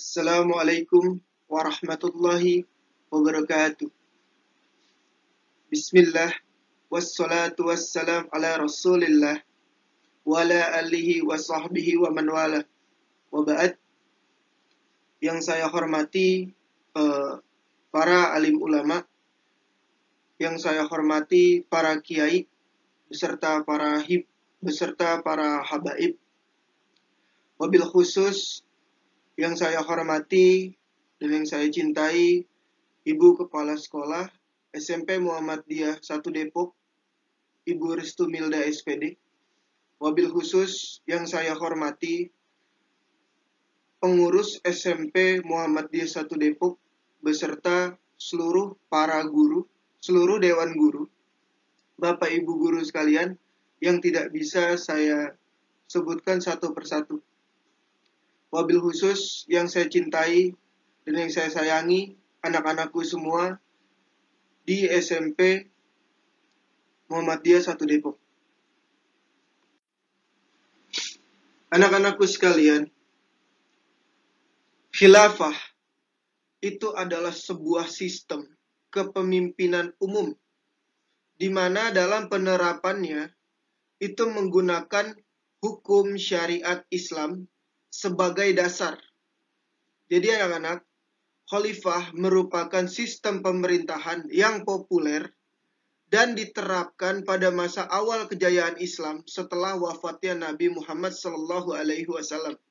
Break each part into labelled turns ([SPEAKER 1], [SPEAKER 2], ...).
[SPEAKER 1] Assalamualaikum warahmatullahi wabarakatuh. Bismillah, wassalatu wassalam ala rasulillah, wa ala alihi wa sahbihi wa man wala. Wa ba'd, yang saya hormati para alim ulama, yang saya hormati para kiai, beserta para habaib. Wabil khusus yang saya hormati dan yang saya cintai Ibu Kepala Sekolah SMP Muhammadiyah 1 Depok, Ibu Restu Milda SPD. Wabil khusus yang saya hormati pengurus SMP Muhammadiyah 1 Depok beserta seluruh para guru, seluruh dewan guru, Bapak Ibu guru sekalian yang tidak bisa saya sebutkan satu persatu. Wabil khusus yang saya cintai dan yang saya sayangi anak-anakku semua di SMP Muhammadiyah 1 Depok. Anak-anakku sekalian, khilafah itu adalah sebuah sistem kepemimpinan umum di mana dalam penerapannya itu menggunakan hukum syariat Islam sebagai dasar. Jadi anak-anak, khalifah merupakan sistem pemerintahan yang populer dan diterapkan pada masa awal kejayaan Islam setelah wafatnya Nabi Muhammad SAW.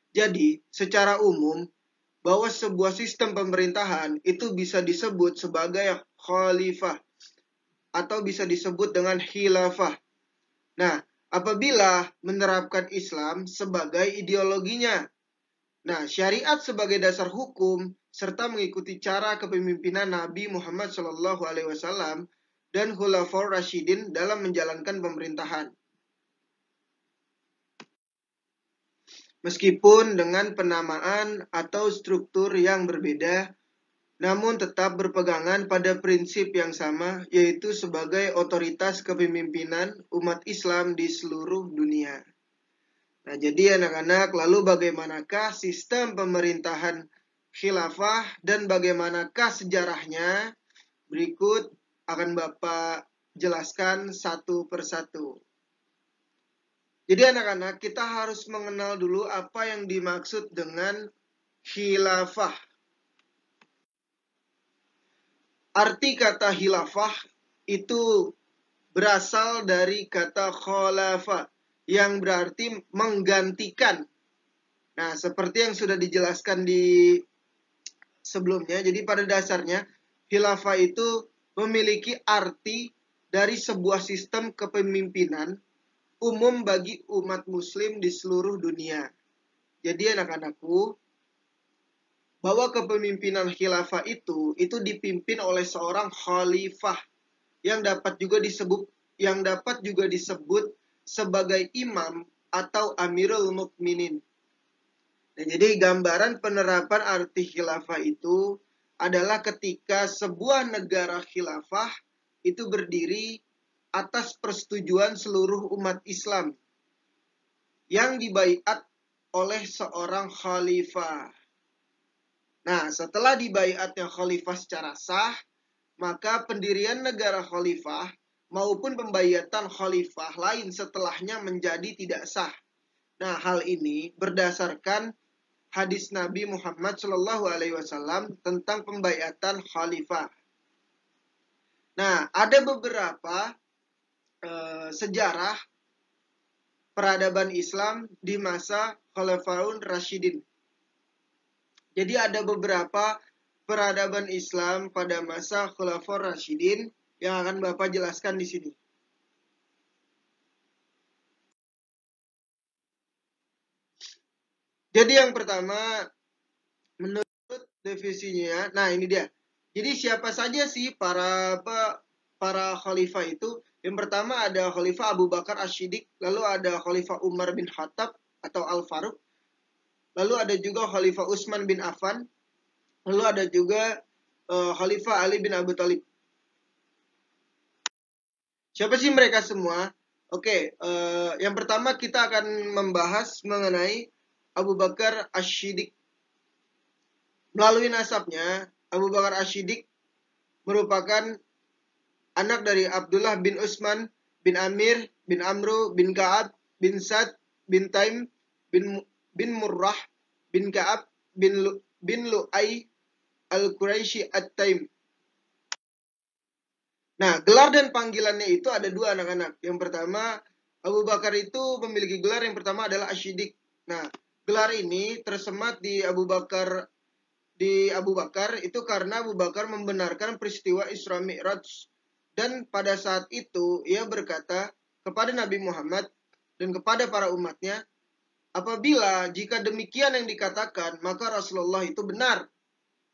[SPEAKER 1] Jadi, secara umum, bahwa sebuah sistem pemerintahan itu bisa disebut sebagai khalifah atau bisa disebut dengan khilafah. Nah, apabila menerapkan Islam sebagai ideologinya, nah, syariat sebagai dasar hukum serta mengikuti cara kepemimpinan Nabi Muhammad SAW dan Khulafaur Rasyidin dalam menjalankan pemerintahan. Meskipun dengan penamaan atau struktur yang berbeda, namun tetap berpegangan pada prinsip yang sama, yaitu sebagai otoritas kepemimpinan umat Islam di seluruh dunia. Nah, jadi anak-anak, lalu bagaimanakah sistem pemerintahan khilafah dan bagaimanakah sejarahnya? Berikut akan Bapak jelaskan satu persatu. Jadi anak-anak, kita harus mengenal dulu apa yang dimaksud dengan khilafah. Arti kata khilafah itu berasal dari kata khalafa yang berarti menggantikan. Nah, seperti yang sudah dijelaskan di sebelumnya, jadi pada dasarnya khilafah itu memiliki arti dari sebuah sistem kepemimpinan umum bagi umat muslim di seluruh dunia. Jadi anak-anakku, bahwa kepemimpinan khilafah itu dipimpin oleh seorang khalifah yang dapat juga disebut sebagai imam atau amirul mukminin. Nah, jadi gambaran penerapan arti khilafah itu adalah ketika sebuah negara khilafah itu berdiri atas persetujuan seluruh umat Islam yang dibaiat oleh seorang khalifah. Nah, setelah dibaiatnya khalifah secara sah, maka pendirian negara khalifah maupun pembaiatan khalifah lain setelahnya menjadi tidak sah. Nah, hal ini berdasarkan hadis Nabi Muhammad SAW tentang pembaiatan khalifah. Nah, ada beberapa sejarah peradaban Islam di masa Khulafaur Rasyidin. Jadi ada beberapa peradaban Islam pada masa Khulafaur Rasyidin yang akan Bapak jelaskan di sini. Jadi yang pertama, menurut definisinya, nah ini dia. Jadi siapa saja sih para khalifah itu? Yang pertama ada Khalifah Abu Bakar Asy-Syiddiq, lalu ada Khalifah Umar bin Khattab atau Al-Faruq, lalu ada juga Khalifah Utsman bin Affan, lalu ada juga Khalifah Ali bin Abi Thalib. Siapa sih mereka semua? Oke, yang pertama kita akan membahas mengenai Abu Bakar Asy-Syiddiq. Melalui nasabnya, Abu Bakar As-Siddiq merupakan anak dari Abdullah bin Utsman bin Amir bin Amru bin Ka'ab bin Sa'd bin Taim bin Murrah bin Ka'ab bin Lu'ay al-Quraisy at-Taim. Nah, gelar dan panggilannya itu ada dua anak-anak. Yang pertama, Abu Bakar itu memiliki gelar yang pertama adalah Asy-Siddiq. Nah, gelar ini tersemat di Abu Bakar itu karena Abu Bakar membenarkan peristiwa Isra Mi'raj, dan pada saat itu ia berkata kepada Nabi Muhammad dan kepada para umatnya, apabila jika demikian yang dikatakan, maka Rasulullah itu benar.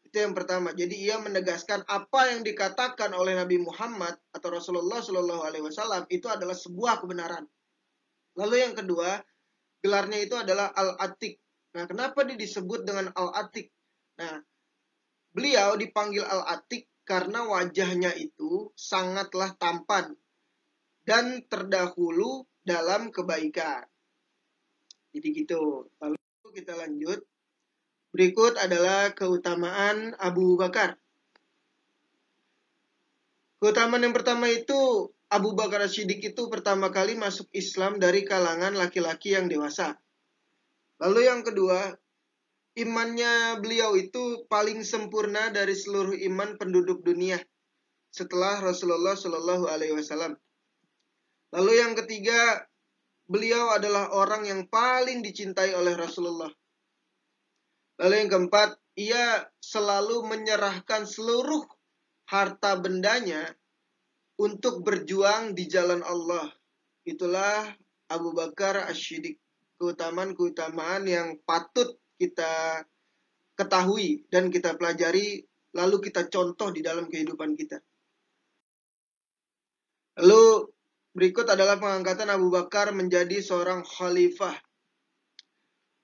[SPEAKER 1] Itu yang pertama. Jadi ia menegaskan apa yang dikatakan oleh Nabi Muhammad atau Rasulullah Shallallahu Alaihi Wasallam itu adalah sebuah kebenaran. Lalu yang kedua, gelarnya itu adalah Al-Atiq. Nah, kenapa dia disebut dengan Al-Atiq? Nah, beliau dipanggil Al-Atiq karena wajahnya itu sangatlah tampan dan terdahulu dalam kebaikan. Jadi gitu. Lalu kita lanjut. Berikut adalah keutamaan Abu Bakar. Keutamaan yang pertama itu, Abu Bakar As-Siddiq itu pertama kali masuk Islam dari kalangan laki-laki yang dewasa. Lalu yang kedua, imannya beliau itu paling sempurna dari seluruh iman penduduk dunia setelah Rasulullah Shallallahu Alaihi Wasallam. Lalu yang ketiga, beliau adalah orang yang paling dicintai oleh Rasulullah. Lalu yang keempat, ia selalu menyerahkan seluruh harta bendanya untuk berjuang di jalan Allah. Itulah Abu Bakar As-Siddiq. Keutamaan-keutamaan yang patut kita ketahui dan kita pelajari, lalu kita contoh di dalam kehidupan kita. Lalu berikut adalah pengangkatan Abu Bakar menjadi seorang khalifah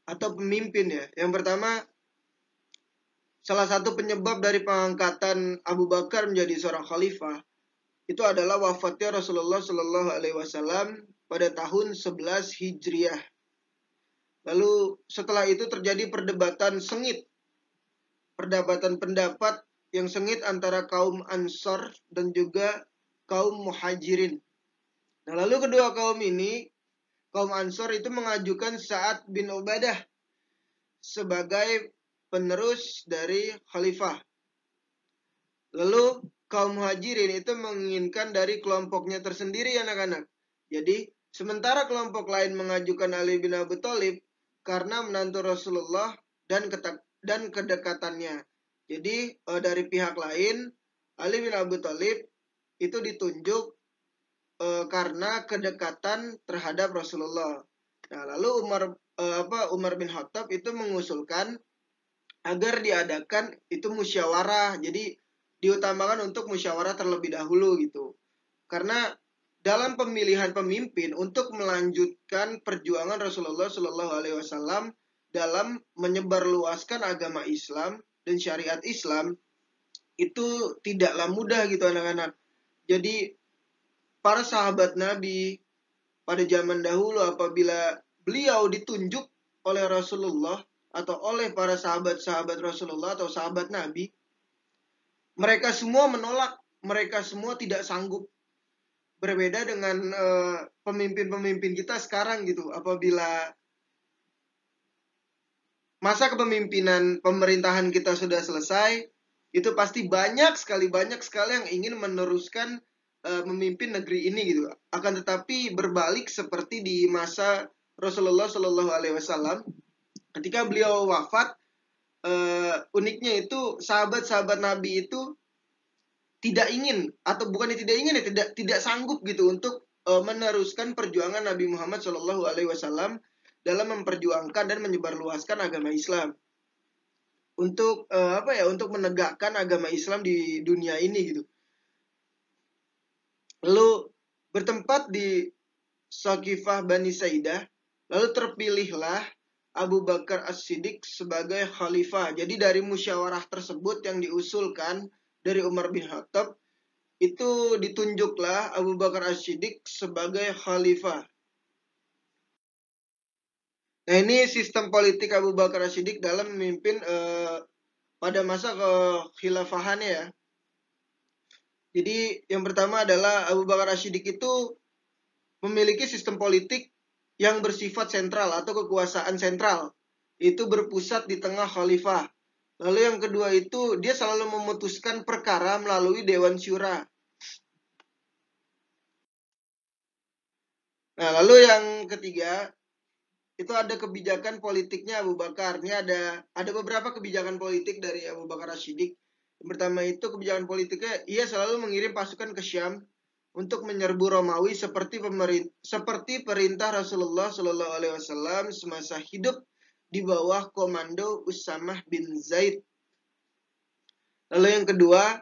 [SPEAKER 1] atau pemimpin ya. Yang pertama, salah satu penyebab dari pengangkatan Abu Bakar menjadi seorang khalifah itu adalah wafatnya Rasulullah Shallallahu Alaihi Wasallam pada tahun 11 Hijriah. Lalu setelah itu terjadi perdebatan pendapat yang sengit antara kaum Ansar dan juga kaum Muhajirin. Nah, lalu kedua kaum ini, kaum Ansar itu mengajukan Sa'ad bin Ubadah sebagai penerus dari khalifah. Lalu kaum Muhajirin itu menginginkan dari kelompoknya tersendiri anak-anak. Jadi, sementara kelompok lain mengajukan Ali bin Abi Thalib karena menantu Rasulullah dan kedekatannya. Jadi, dari pihak lain, Ali bin Abi Thalib itu ditunjuk karena kedekatan terhadap Rasulullah. Nah, lalu Umar bin Khattab itu mengusulkan agar diadakan itu musyawarah. Jadi diutamakan untuk musyawarah terlebih dahulu gitu. Karena dalam pemilihan pemimpin untuk melanjutkan perjuangan Rasulullah Shallallahu Alaihi Wasallam dalam menyebarluaskan agama Islam dan syariat Islam itu tidaklah mudah gitu anak-anak. Jadi para sahabat Nabi pada zaman dahulu apabila beliau ditunjuk oleh Rasulullah atau oleh para sahabat-sahabat Rasulullah atau sahabat Nabi, mereka semua menolak, mereka semua tidak sanggup. Berbeda dengan pemimpin-pemimpin kita sekarang gitu, apabila masa kepemimpinan pemerintahan kita sudah selesai, itu pasti banyak sekali yang ingin meneruskan memimpin negeri ini gitu. Akan tetapi berbalik seperti di masa Rasulullah Shallallahu Alaihi Wasallam, ketika beliau wafat, uniknya itu sahabat-sahabat Nabi itu tidak ingin atau bukan tidak ingin ya, tidak sanggup gitu untuk meneruskan perjuangan Nabi Muhammad Shallallahu Alaihi Wasallam dalam memperjuangkan dan menyebarluaskan agama Islam untuk untuk menegakkan agama Islam di dunia ini gitu. Lalu bertempat di Saqifah Bani Saidah, lalu terpilihlah Abu Bakar As-Siddiq sebagai khalifah. Jadi dari musyawarah tersebut yang diusulkan dari Umar bin Khattab, itu ditunjuklah Abu Bakar As-Siddiq sebagai khalifah. Nah, ini sistem politik Abu Bakar As-Siddiq dalam memimpin pada masa kekhilafahannya ya. Jadi yang pertama adalah Abu Bakar As-Siddiq itu memiliki sistem politik yang bersifat sentral atau kekuasaan sentral. Itu berpusat di tengah khalifah. Lalu yang kedua itu dia selalu memutuskan perkara melalui Dewan Syura. Nah, lalu yang ketiga itu ada kebijakan politiknya Abu Bakar. Ini ada beberapa kebijakan politik dari Abu Bakar As-Siddiq. Yang pertama itu kebijakan politiknya, ia selalu mengirim pasukan ke Syam untuk menyerbu Romawi seperti perintah Rasulullah Shallallahu Alaihi Wasallam semasa hidup di bawah komando Usamah bin Zaid. Lalu yang kedua,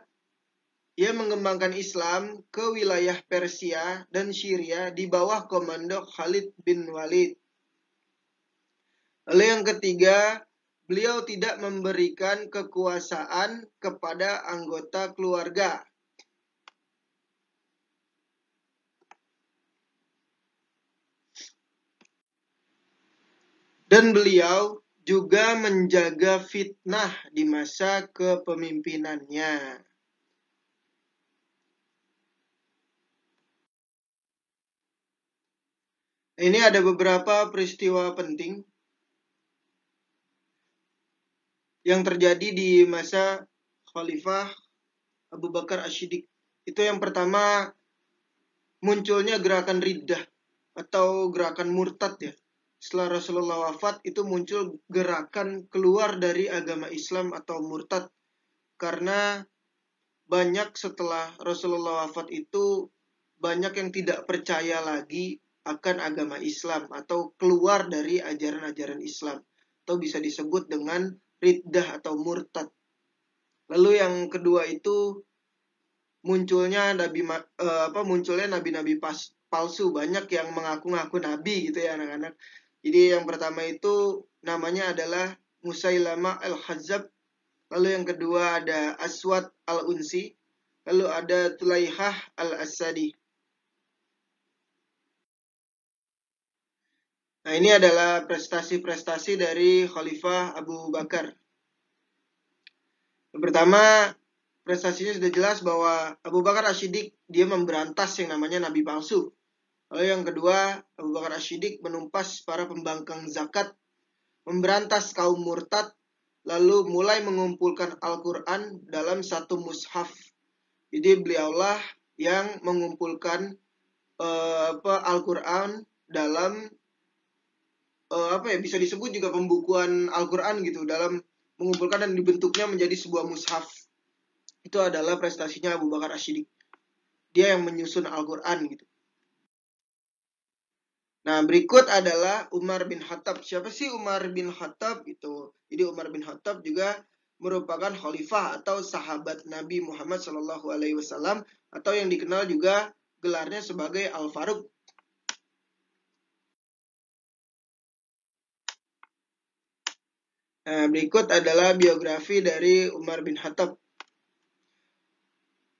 [SPEAKER 1] ia mengembangkan Islam ke wilayah Persia dan Syria di bawah komando Khalid bin Walid. Lalu yang ketiga, beliau tidak memberikan kekuasaan kepada anggota keluarga. Dan beliau juga menjaga fitnah di masa kepemimpinannya. Ini ada beberapa peristiwa penting yang terjadi di masa Khalifah Abu Bakar As-Siddiq. Itu yang pertama, munculnya gerakan riddah atau gerakan murtad ya. Setelah Rasulullah wafat itu muncul gerakan keluar dari agama Islam atau murtad. Karena banyak setelah Rasulullah wafat itu banyak yang tidak percaya lagi akan agama Islam atau keluar dari ajaran-ajaran Islam. Atau bisa disebut dengan riddah atau murtad. Lalu yang kedua itu munculnya nabi-nabi palsu, banyak yang mengaku-ngaku nabi gitu ya anak-anak. Jadi yang pertama itu namanya adalah Musailamah al-Khazzab. Lalu yang kedua ada Aswad al-Unsi. Lalu ada Tulaihah al-Asadi. Nah, ini adalah prestasi-prestasi dari Khalifah Abu Bakar. Yang pertama, prestasinya sudah jelas bahwa Abu Bakar As-Siddiq dia memberantas yang namanya nabi palsu. Lalu yang kedua, Abu Bakar As-Siddiq menumpas para pembangkang zakat, memberantas kaum murtad, lalu mulai mengumpulkan Al-Quran dalam satu mushaf. Jadi beliaulah yang mengumpulkan Al-Quran dalam bisa disebut juga pembukuan Al-Quran gitu, dalam mengumpulkan dan dibentuknya menjadi sebuah mushaf. Itu adalah prestasinya Abu Bakar As-Siddiq. Dia yang menyusun Al-Quran gitu. Nah, berikut adalah Umar bin Khattab. Siapa sih Umar bin Khattab itu? Jadi Umar bin Khattab juga merupakan khalifah atau sahabat Nabi Muhammad SAW atau yang dikenal juga gelarnya sebagai Al-Faruq. Nah, berikut adalah biografi dari Umar bin Khattab.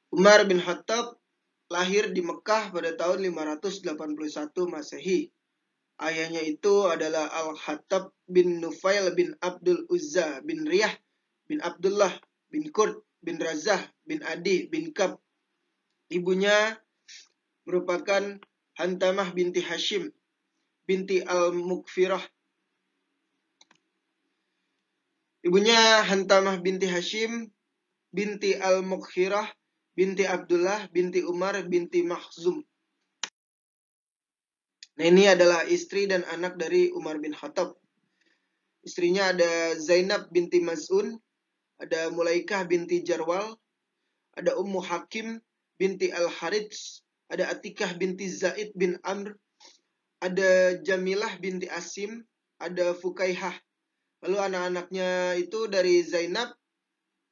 [SPEAKER 1] Umar bin Khattab lahir di Mekah pada tahun 581 Masehi. Ayahnya itu adalah Al-Khattab bin Nufail bin Abdul Uzza bin Riyah bin Abdullah bin Kurd bin Razah bin Adi bin Kab. Ibunya merupakan Hantamah binti Hashim binti Al-Mukfirah. Ibunya Hantamah binti Hashim binti Al-Mukfirah binti Abdullah binti Umar binti Makhzum. Nah, ini adalah istri dan anak dari Umar bin Khattab. Istrinya ada Zainab binti Maz'un, ada Mulaikah binti Jarwal, ada Ummu Hakim binti Al-Harits, ada Atikah binti Zaid bin Amr, ada Jamilah binti Asim, ada Fukaihah. Lalu anak-anaknya itu dari Zainab,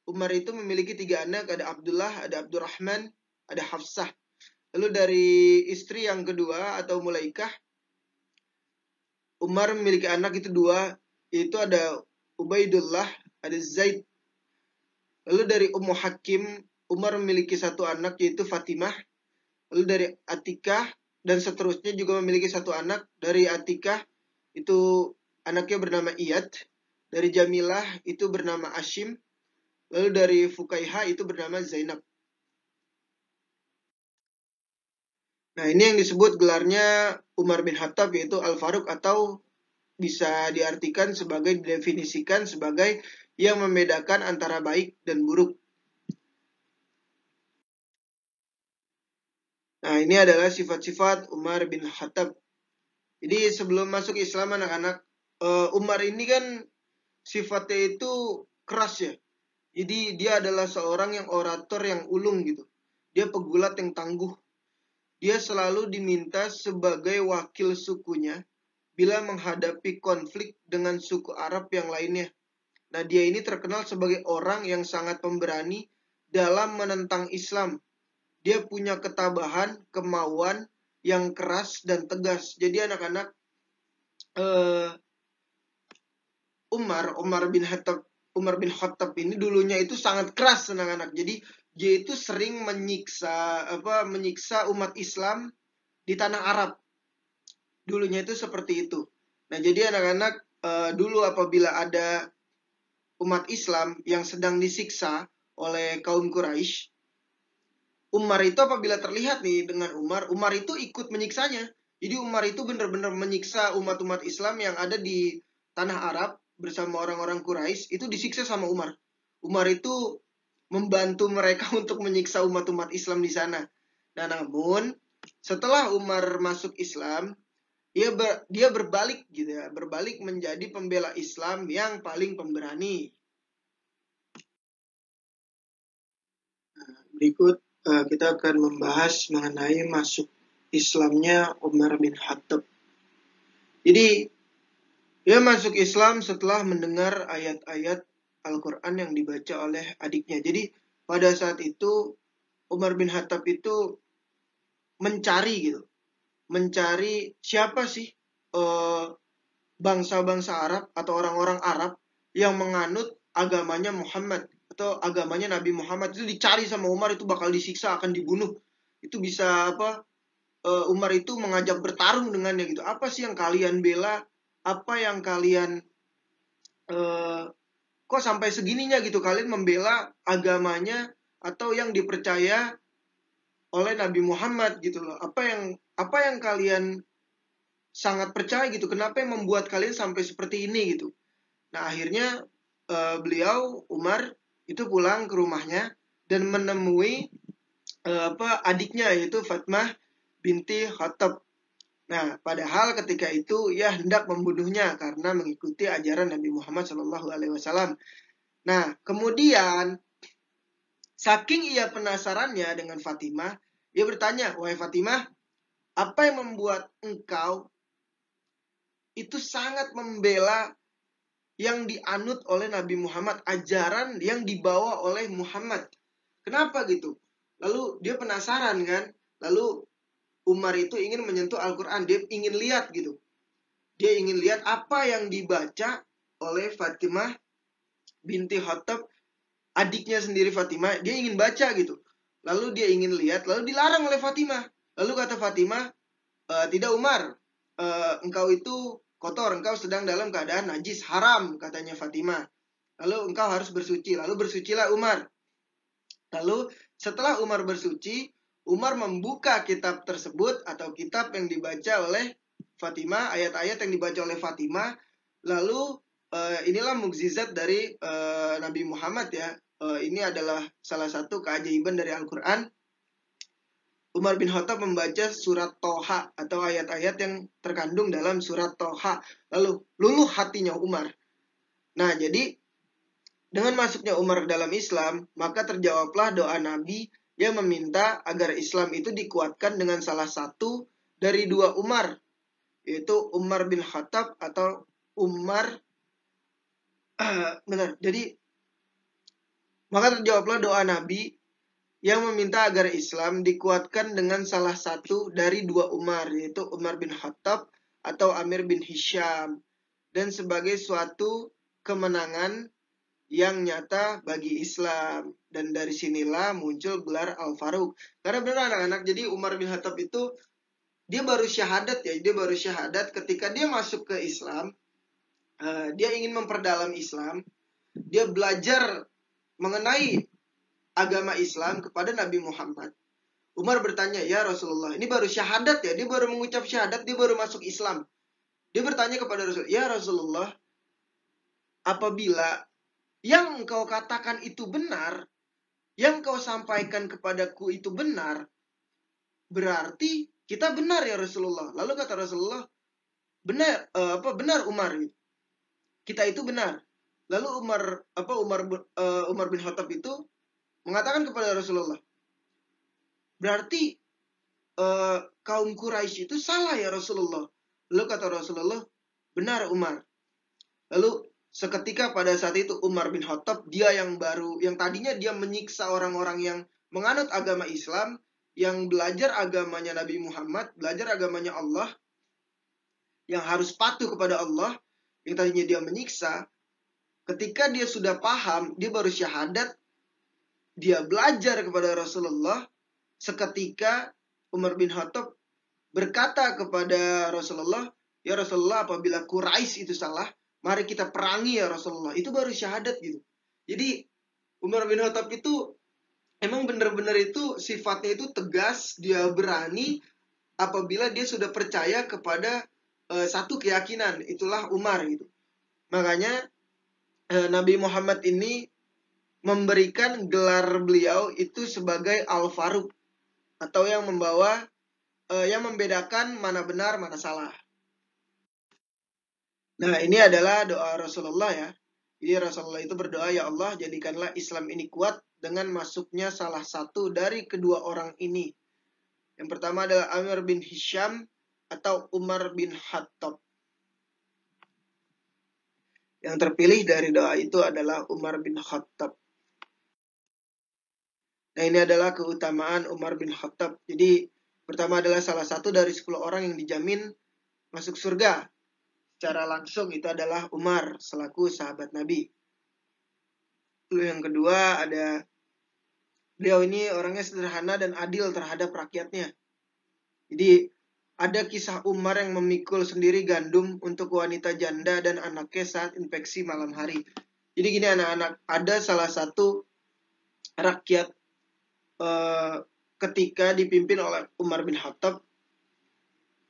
[SPEAKER 1] Umar itu memiliki 3 anak, ada Abdullah, ada Abdurrahman, ada Hafsah. Lalu dari istri yang kedua atau Mulaikah, Umar memiliki anak itu 2, yaitu ada Ubaidullah, ada Zaid. Lalu dari Ummu Hakim, Umar memiliki 1 anak yaitu Fatimah. Lalu dari Atikah dan seterusnya juga memiliki 1 anak. Dari Atikah itu anaknya bernama Iyad. Dari Jamilah itu bernama Ashim. Lalu dari Fukaiha itu bernama Zainab. Nah, ini yang disebut gelarnya Umar bin Khattab, yaitu Al-Faruq, atau bisa diartikan sebagai, didefinisikan sebagai yang membedakan antara baik dan buruk. Nah, ini adalah sifat-sifat Umar bin Khattab. Jadi sebelum masuk Islam anak-anak, Umar ini kan sifatnya itu keras ya. Jadi dia adalah seorang yang orator yang ulung gitu. Dia pegulat yang tangguh. Dia selalu diminta sebagai wakil sukunya bila menghadapi konflik dengan suku Arab yang lainnya. Nah, dia ini terkenal sebagai orang yang sangat pemberani dalam menentang Islam. Dia punya ketabahan, kemauan yang keras dan tegas. Jadi anak-anak, Umar bin Khattab ini dulunya itu sangat keras anak-anak. Jadi dia itu sering menyiksa umat Islam di tanah Arab. Dulunya itu seperti itu. Nah, jadi anak-anak, dulu apabila ada umat Islam yang sedang disiksa oleh kaum Quraisy, Umar itu apabila terlihat nih dengan Umar itu ikut menyiksanya. Jadi Umar itu benar-benar menyiksa umat-umat Islam yang ada di tanah Arab bersama orang-orang Quraisy, itu disiksa sama Umar. Umar itu membantu mereka untuk menyiksa umat-umat Islam di sana. Nah, namun setelah Umar masuk Islam, dia berbalik gitu ya, berbalik menjadi pembela Islam yang paling pemberani. Berikut kita akan membahas mengenai masuk Islamnya Umar bin Khattab. Jadi dia masuk Islam setelah mendengar ayat-ayat Al-Quran yang dibaca oleh adiknya. Jadi pada saat itu Umar bin Khattab itu mencari gitu, mencari siapa sih bangsa-bangsa Arab atau orang-orang Arab yang menganut agamanya Muhammad atau agamanya Nabi Muhammad. Itu dicari sama Umar, itu bakal disiksa, akan dibunuh. Itu bisa Umar itu mengajak bertarung dengannya gitu. Apa sih yang kalian bela? Apa yang kalian kok sampai segininya gitu kalian membela agamanya atau yang dipercaya oleh Nabi Muhammad gitu loh. Apa yang kalian sangat percaya gitu. Kenapa yang membuat kalian sampai seperti ini gitu. Nah, akhirnya beliau Umar itu pulang ke rumahnya dan menemui adiknya, yaitu Fatmah binti Khattab. Nah, padahal ketika itu ia hendak membunuhnya karena mengikuti ajaran Nabi Muhammad SAW. Nah, kemudian saking ia penasarannya dengan Fatimah, ia bertanya, "Wahai Fatimah, apa yang membuat engkau itu sangat membela yang dianut oleh Nabi Muhammad, ajaran yang dibawa oleh Muhammad? Kenapa gitu?" Lalu dia penasaran kan. Lalu Umar itu ingin menyentuh Al-Quran. Dia ingin lihat gitu. Dia ingin lihat apa yang dibaca oleh Fatimah binti Khattab, adiknya sendiri Fatimah. Dia ingin baca gitu. Lalu dia ingin lihat, lalu dilarang oleh Fatimah. Lalu kata Fatimah, "Tidak Umar, engkau itu kotor, engkau sedang dalam keadaan najis, haram," katanya Fatimah. "Lalu engkau harus bersuci." Lalu bersucilah Umar. Lalu setelah Umar bersuci, Umar membuka kitab tersebut atau kitab yang dibaca oleh Fatimah, ayat-ayat yang dibaca oleh Fatimah. Lalu inilah mukjizat dari Nabi Muhammad ya. Ini adalah salah satu keajaiban dari Al-Quran. Umar bin Khattab membaca surat Toha atau ayat-ayat yang terkandung dalam surat Toha. Lalu luluh hatinya Umar. Nah, jadi dengan masuknya Umar ke dalam Islam, maka terjawablah doa Nabi yang meminta agar Islam itu dikuatkan dengan salah satu dari dua Umar, yaitu Umar bin Khattab atau Umar benar. Jadi maka terjawablah doa Nabi yang meminta agar Islam dikuatkan dengan salah satu dari dua Umar, yaitu Umar bin Khattab atau Amir bin Hisham, dan sebagai suatu kemenangan yang nyata bagi Islam. Dan dari sinilah muncul gelar Al-Faruq. Karena benar anak-anak, jadi Umar bin Khattab itu dia baru syahadat ya, dia baru syahadat ketika dia masuk ke Islam. Dia ingin memperdalam Islam, dia belajar mengenai agama Islam kepada Nabi Muhammad, Umar bertanya, "Ya Rasulullah, ini baru syahadat ya, dia baru mengucap syahadat, dia baru masuk Islam." Dia bertanya kepada Rasul, "Ya Rasulullah, apabila yang engkau katakan itu benar, yang kau sampaikan kepadaku itu benar, berarti kita benar ya Rasulullah." Lalu kata Rasulullah, benar Umar, kita itu benar. Lalu Umar bin Khattab itu mengatakan kepada Rasulullah, berarti kaum Quraisy itu salah ya Rasulullah. Lalu kata Rasulullah, benar Umar. Lalu seketika pada saat itu Umar bin Khattab, dia yang tadinya dia menyiksa orang-orang yang menganut agama Islam, yang belajar agamanya Nabi Muhammad, belajar agamanya Allah, yang harus patuh kepada Allah, yang tadinya dia menyiksa, ketika dia sudah paham, dia baru syahadat, dia belajar kepada Rasulullah, seketika Umar bin Khattab berkata kepada Rasulullah, "Ya Rasulullah, apabila Quraisy itu salah, mari kita perangi ya Rasulullah." Itu baru syahadat gitu. Jadi Umar bin Khattab itu emang benar-benar itu sifatnya itu tegas, dia berani apabila dia sudah percaya kepada satu keyakinan. Itulah Umar gitu. Makanya Nabi Muhammad ini memberikan gelar beliau itu sebagai Al-Faruq, atau yang membedakan mana benar mana salah. Nah, ini adalah doa Rasulullah ya. Jadi Rasulullah itu berdoa, "Ya Allah, jadikanlah Islam ini kuat dengan masuknya salah satu dari kedua orang ini." Yang pertama adalah Amr bin Hisham atau Umar bin Khattab. Yang terpilih dari doa itu adalah Umar bin Khattab. Nah, ini adalah keutamaan Umar bin Khattab. Jadi pertama adalah salah satu dari 10 orang yang dijamin masuk surga secara langsung, itu adalah Umar selaku sahabat Nabi. Lalu yang kedua ada, beliau ini orangnya sederhana dan adil terhadap rakyatnya. Jadi ada kisah Umar yang memikul sendiri gandum untuk wanita janda dan anaknya saat infeksi malam hari. Jadi gini anak-anak, ada salah satu rakyat ketika dipimpin oleh Umar bin Khattab,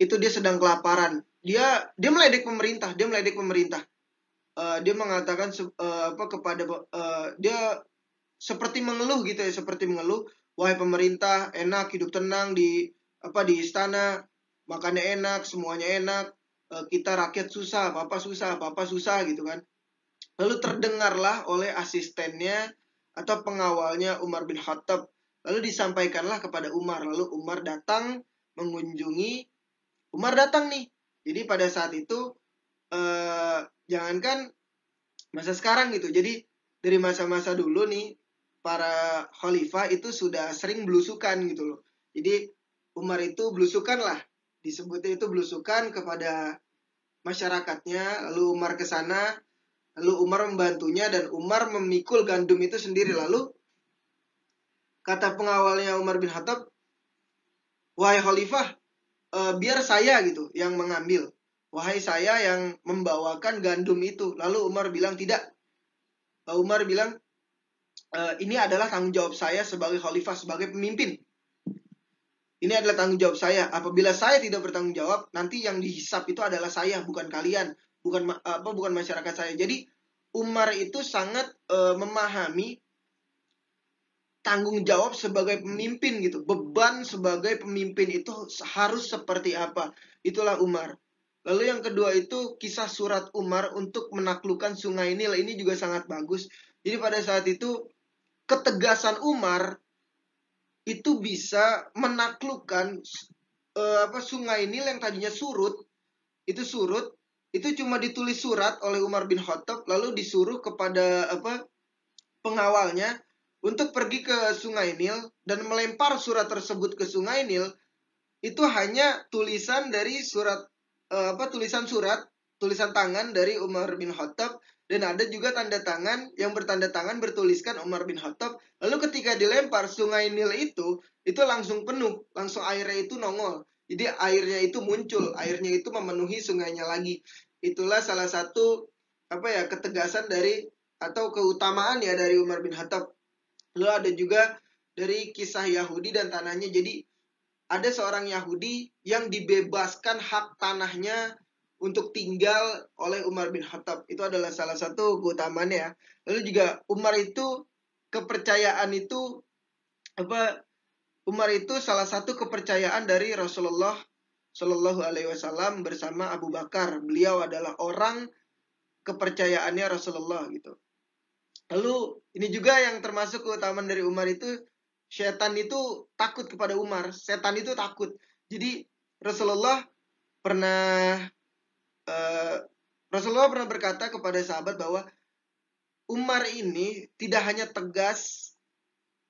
[SPEAKER 1] itu dia sedang kelaparan. Dia meledek pemerintah, dia mengatakan dia seperti mengeluh gitu ya, seperti mengeluh, "Wahai pemerintah, enak hidup tenang di istana, makannya enak, semuanya enak, kita rakyat susah, apa susah gitu kan." Lalu terdengarlah oleh asistennya atau pengawalnya Umar bin Khattab, lalu disampaikanlah kepada Umar, lalu Umar datang mengunjungi. Umar datang nih. Jadi pada saat itu jangankan masa sekarang gitu. Jadi dari masa-masa dulu nih, para khalifah itu sudah sering belusukan gitu loh. Jadi Umar itu belusukan lah. Disebutnya itu belusukan kepada masyarakatnya. Lalu Umar ke sana, lalu Umar membantunya dan Umar memikul gandum itu sendiri. Lalu kata pengawalnya Umar bin Khattab, "Wahai khalifah, biar saya gitu yang mengambil. Wahai saya yang membawakan gandum itu." Lalu Umar bilang, "Tidak." Umar bilang, "Ini adalah tanggung jawab saya sebagai khalifah, sebagai pemimpin. Ini adalah tanggung jawab saya. Apabila saya tidak bertanggung jawab, nanti yang dihisap itu adalah saya, bukan kalian, bukan masyarakat saya." Jadi Umar itu sangat memahami tanggung jawab sebagai pemimpin gitu. Beban sebagai pemimpin itu harus seperti apa. Itulah Umar. Lalu yang kedua itu kisah surat Umar untuk menaklukkan Sungai Nil. Ini juga sangat bagus. Jadi pada saat itu ketegasan Umar itu bisa menaklukkan Sungai Nil yang tadinya surut. Itu cuma ditulis surat oleh Umar bin Khattab, lalu disuruh kepada pengawalnya untuk pergi ke Sungai Nil dan melempar surat tersebut ke Sungai Nil. Itu hanya tulisan dari tulisan tangan dari Umar bin Khattab, dan ada juga tanda tangan yang bertanda tangan bertuliskan Umar bin Khattab. Lalu ketika dilempar Sungai Nil itu langsung penuh, langsung airnya itu nongol. Jadi airnya itu muncul, airnya itu memenuhi sungainya lagi. Itulah salah satu ketegasan dari atau keutamaan ya dari Umar bin Khattab. Lalu ada juga dari kisah Yahudi dan tanahnya. Jadi ada seorang Yahudi yang dibebaskan hak tanahnya untuk tinggal oleh Umar bin Khattab. Itu adalah salah satu keutamaannya ya. Lalu juga Umar itu kepercayaan itu Umar itu salah satu kepercayaan dari Rasulullah Shallallahu Alaihi Wasallam bersama Abu Bakar. Beliau adalah orang kepercayaannya Rasulullah gitu. Lalu ini juga yang termasuk keutamaan dari Umar itu, setan itu takut kepada Umar. Setan itu takut. Jadi Rasulullah pernah uh, Rasulullah pernah berkata kepada sahabat bahwa Umar ini tidak hanya tegas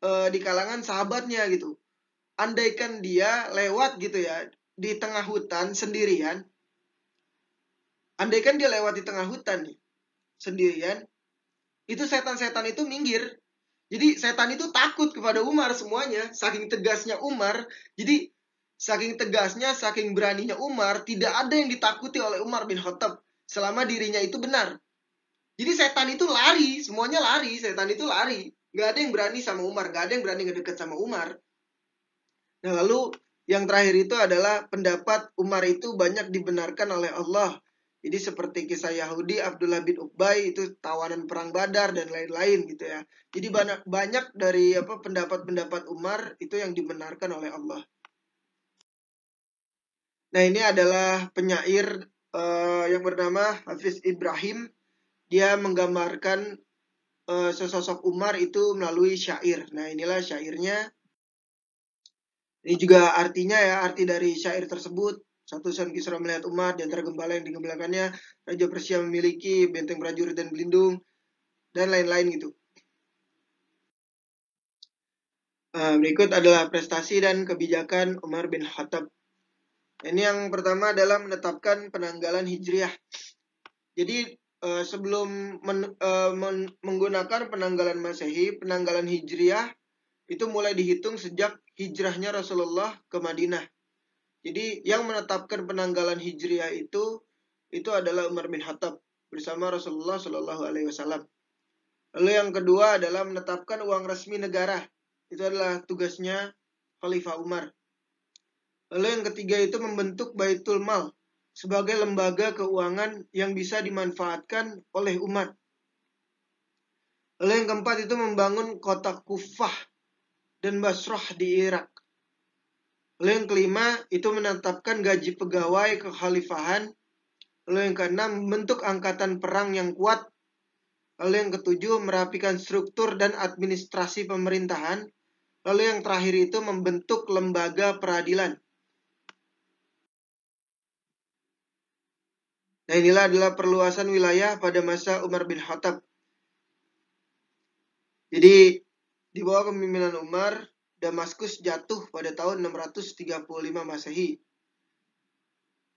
[SPEAKER 1] di kalangan sahabatnya gitu. Andaikan dia lewat gitu ya di tengah hutan sendirian, andaikan dia lewat di tengah hutan nih sendirian, itu setan-setan itu minggir. Jadi setan itu takut kepada Umar semuanya, saking tegasnya Umar. Jadi saking tegasnya, saking beraninya Umar, tidak ada yang ditakuti oleh Umar bin Khattab selama dirinya itu benar. Jadi setan itu lari, semuanya lari, setan itu lari. Gak ada yang berani sama Umar, gak ada yang berani ngedeket sama Umar. Nah lalu yang terakhir itu adalah pendapat Umar itu banyak dibenarkan oleh Allah. Jadi seperti kisah Yahudi Abdullah bin Ubay itu tawanan perang Badar dan lain-lain gitu ya. Jadi banyak dari pendapat-pendapat Umar itu yang dibenarkan oleh Allah. Nah ini adalah penyair yang bernama Hafiz Ibrahim. Dia menggambarkan sesosok Umar itu melalui syair. Nah inilah syairnya. Ini juga artinya ya, arti dari syair tersebut. Satu San Kisra melihat Umar, di antara gembala yang digembalakannya, Raja Persia memiliki benteng prajurit dan pelindung, dan lain-lain gitu. Berikut adalah prestasi dan kebijakan Umar bin Khattab. Ini yang pertama adalah menetapkan penanggalan Hijriah. Jadi sebelum menggunakan penanggalan Masehi, penanggalan Hijriah itu mulai dihitung sejak hijrahnya Rasulullah ke Madinah. Jadi yang menetapkan penanggalan Hijriah itu adalah Umar bin Khattab bersama Rasulullah Shallallahu Alaihi Wasallam. Lalu yang kedua adalah menetapkan uang resmi negara. Itu adalah tugasnya Khalifah Umar. Lalu yang ketiga itu membentuk Baitul Mal sebagai lembaga keuangan yang bisa dimanfaatkan oleh umat. Lalu yang keempat itu membangun kota Kufah dan Basrah di Irak. Lalu yang kelima itu menetapkan gaji pegawai kekhalifahan. Lalu yang keenam membentuk angkatan perang yang kuat. Lalu yang ketujuh merapikan struktur dan administrasi pemerintahan. Lalu yang terakhir itu membentuk lembaga peradilan. Nah inilah adalah perluasan wilayah pada masa Umar bin Khattab. Jadi di bawah kepemimpinan Umar, Damaskus jatuh pada tahun 635 Masehi.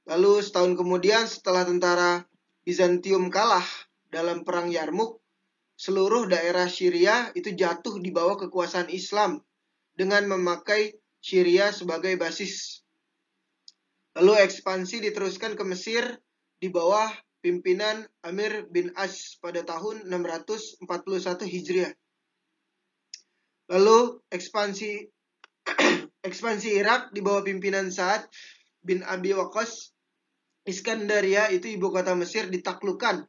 [SPEAKER 1] Lalu setahun kemudian setelah tentara Bizantium kalah dalam perang Yarmuk, seluruh daerah Syria itu jatuh di bawah kekuasaan Islam dengan memakai Syria sebagai basis. Lalu ekspansi diteruskan ke Mesir di bawah pimpinan Amir bin As pada tahun 641 Hijriah. Lalu ekspansi Irak di bawah pimpinan Sa'ad bin Abi Waqqas. Iskandaria itu ibu kota Mesir ditaklukkan.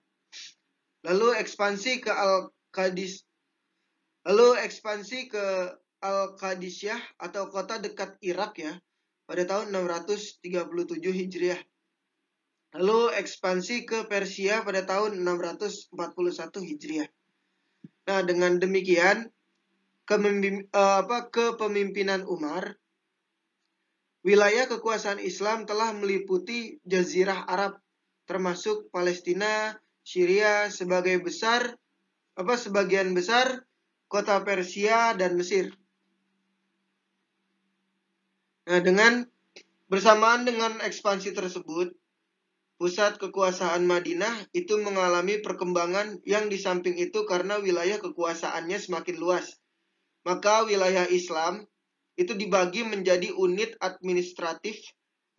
[SPEAKER 1] Lalu ekspansi ke Al-Qadisiyah atau kota dekat Irak ya pada tahun 637 Hijriah. Lalu ekspansi ke Persia pada tahun 641 Hijriah. Nah, dengan demikian kepemimpinan Umar, wilayah kekuasaan Islam telah meliputi Jazirah Arab, termasuk Palestina, Syria, sebagian besar kota Persia dan Mesir. Nah, bersamaan dengan ekspansi tersebut, pusat kekuasaan Madinah itu mengalami perkembangan yang di samping itu karena wilayah kekuasaannya semakin luas. Maka wilayah Islam itu dibagi menjadi unit administratif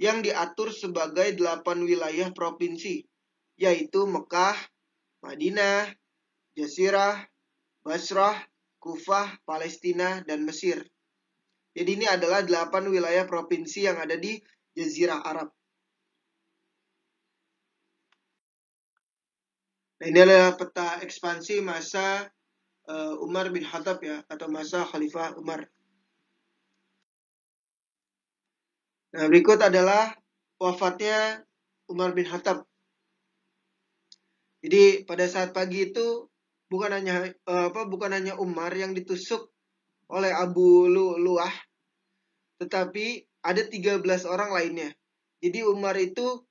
[SPEAKER 1] yang diatur sebagai 8 wilayah provinsi, yaitu Mekah, Madinah, Jazirah, Basrah, Kufah, Palestina, dan Mesir. Jadi ini adalah 8 wilayah provinsi yang ada di Jazirah Arab. Nah, ini adalah peta ekspansi masa Umar bin Khattab ya, atau masa Khalifah Umar. Nah, berikut adalah wafatnya Umar bin Khattab. Jadi pada saat pagi itu bukan hanya Umar yang ditusuk oleh Abu Lu'lu'ah, tetapi ada 13 orang lainnya. Jadi Umar itu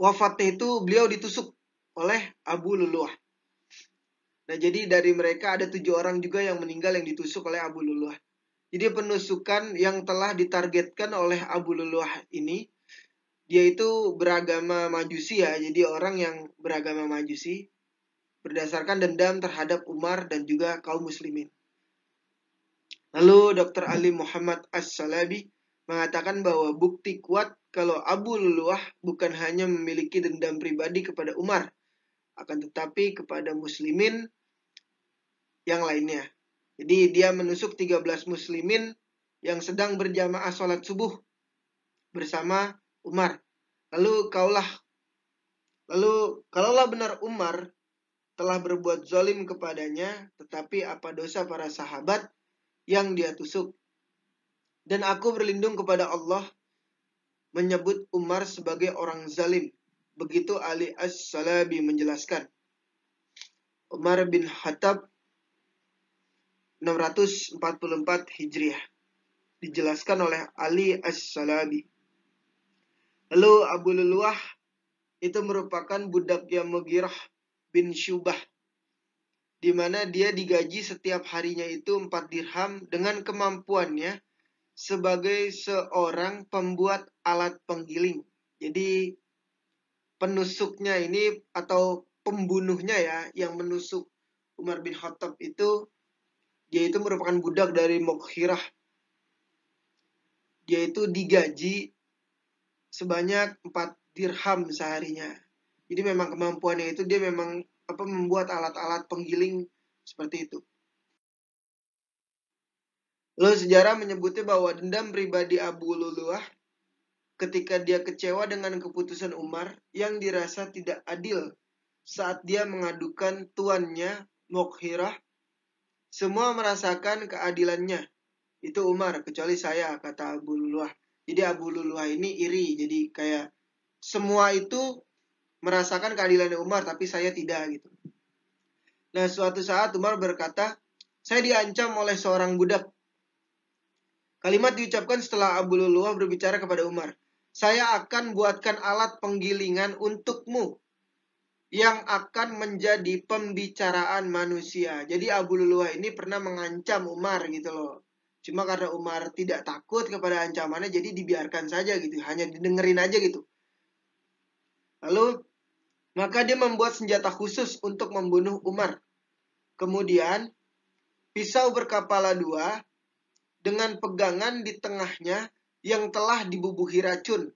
[SPEAKER 1] wafatnya itu beliau ditusuk oleh Abu Lu'lu'ah. Nah, jadi dari mereka ada 7 orang juga yang meninggal yang ditusuk oleh Abu Lu'lu'ah. Jadi penusukan yang telah ditargetkan oleh Abu Lu'lu'ah ini, dia itu beragama Majusi ya, jadi orang yang beragama Majusi berdasarkan dendam terhadap Umar dan juga kaum muslimin. Lalu Dr. Ali Muhammad As-Salabi mengatakan bahwa bukti kuat kalau Abu Lu'lu'ah bukan hanya memiliki dendam pribadi kepada Umar, akan tetapi kepada muslimin yang lainnya. Jadi dia menusuk 13 muslimin yang sedang berjamaah sholat subuh bersama Umar. Lalu kalaulah benar Umar telah berbuat zalim kepadanya, tetapi apa dosa para sahabat yang dia tusuk? Dan aku berlindung kepada Allah menyebut Umar sebagai orang zalim. Begitu Ali As-Salabi menjelaskan. Umar bin Khattab 644 Hijriah. Dijelaskan oleh Ali As-Salabi. Lalu Abu Lu'lu'ah itu merupakan budaknya Mughirah bin Syubah, di mana dia digaji setiap harinya itu 4 dirham dengan kemampuannya sebagai seorang pembuat alat penggiling. Jadi penusuknya ini atau pembunuhnya ya yang menusuk Umar bin Khattab itu, dia itu merupakan budak dari Mughirah. Dia itu digaji sebanyak 4 dirham seharinya. Jadi memang kemampuannya itu dia memang membuat alat-alat penggiling seperti itu. Lalu sejarah menyebutnya bahwa dendam pribadi Abu Lu'lu'ah ketika dia kecewa dengan keputusan Umar yang dirasa tidak adil saat dia mengadukan tuannya Mughirah, semua merasakan keadilannya. Itu Umar, kecuali saya, kata Abu Lu'lu'ah. Jadi Abu Lu'lu'ah ini iri, jadi kayak semua itu merasakan keadilannya Umar, tapi saya tidak gitu. Nah, suatu saat Umar berkata, saya diancam oleh seorang budak. Kalimat diucapkan setelah Abu Lu'lu'ah berbicara kepada Umar, saya akan buatkan alat penggilingan untukmu yang akan menjadi pembicaraan manusia. Jadi Abu Lu'lu'ah ini pernah mengancam Umar gitu loh. Cuma karena Umar tidak takut kepada ancamannya, jadi dibiarkan saja gitu. Hanya didengerin aja gitu. Lalu, maka dia membuat senjata khusus untuk membunuh Umar. Kemudian, pisau berkepala 2 dengan pegangan di tengahnya yang telah dibubuhi racun.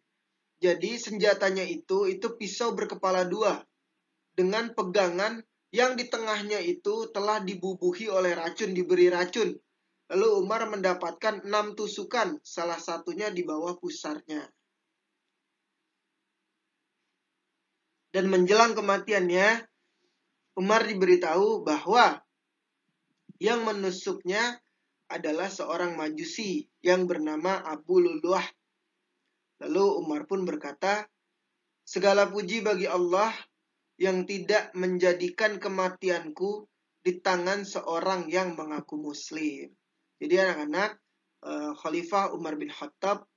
[SPEAKER 1] Jadi senjatanya itu pisau berkepala 2 dengan pegangan yang di tengahnya itu telah dibubuhi oleh racun, diberi racun. Lalu Umar mendapatkan 6 tusukan, salah satunya di bawah pusarnya. Dan menjelang kematiannya, Umar diberitahu bahwa yang menusuknya adalah seorang Majusi yang bernama Abu Lu'lu'ah. Lalu Umar pun berkata, segala puji bagi Allah yang tidak menjadikan kematianku di tangan seorang yang mengaku muslim. Jadi anak-anak, Khalifah Umar bin Khattab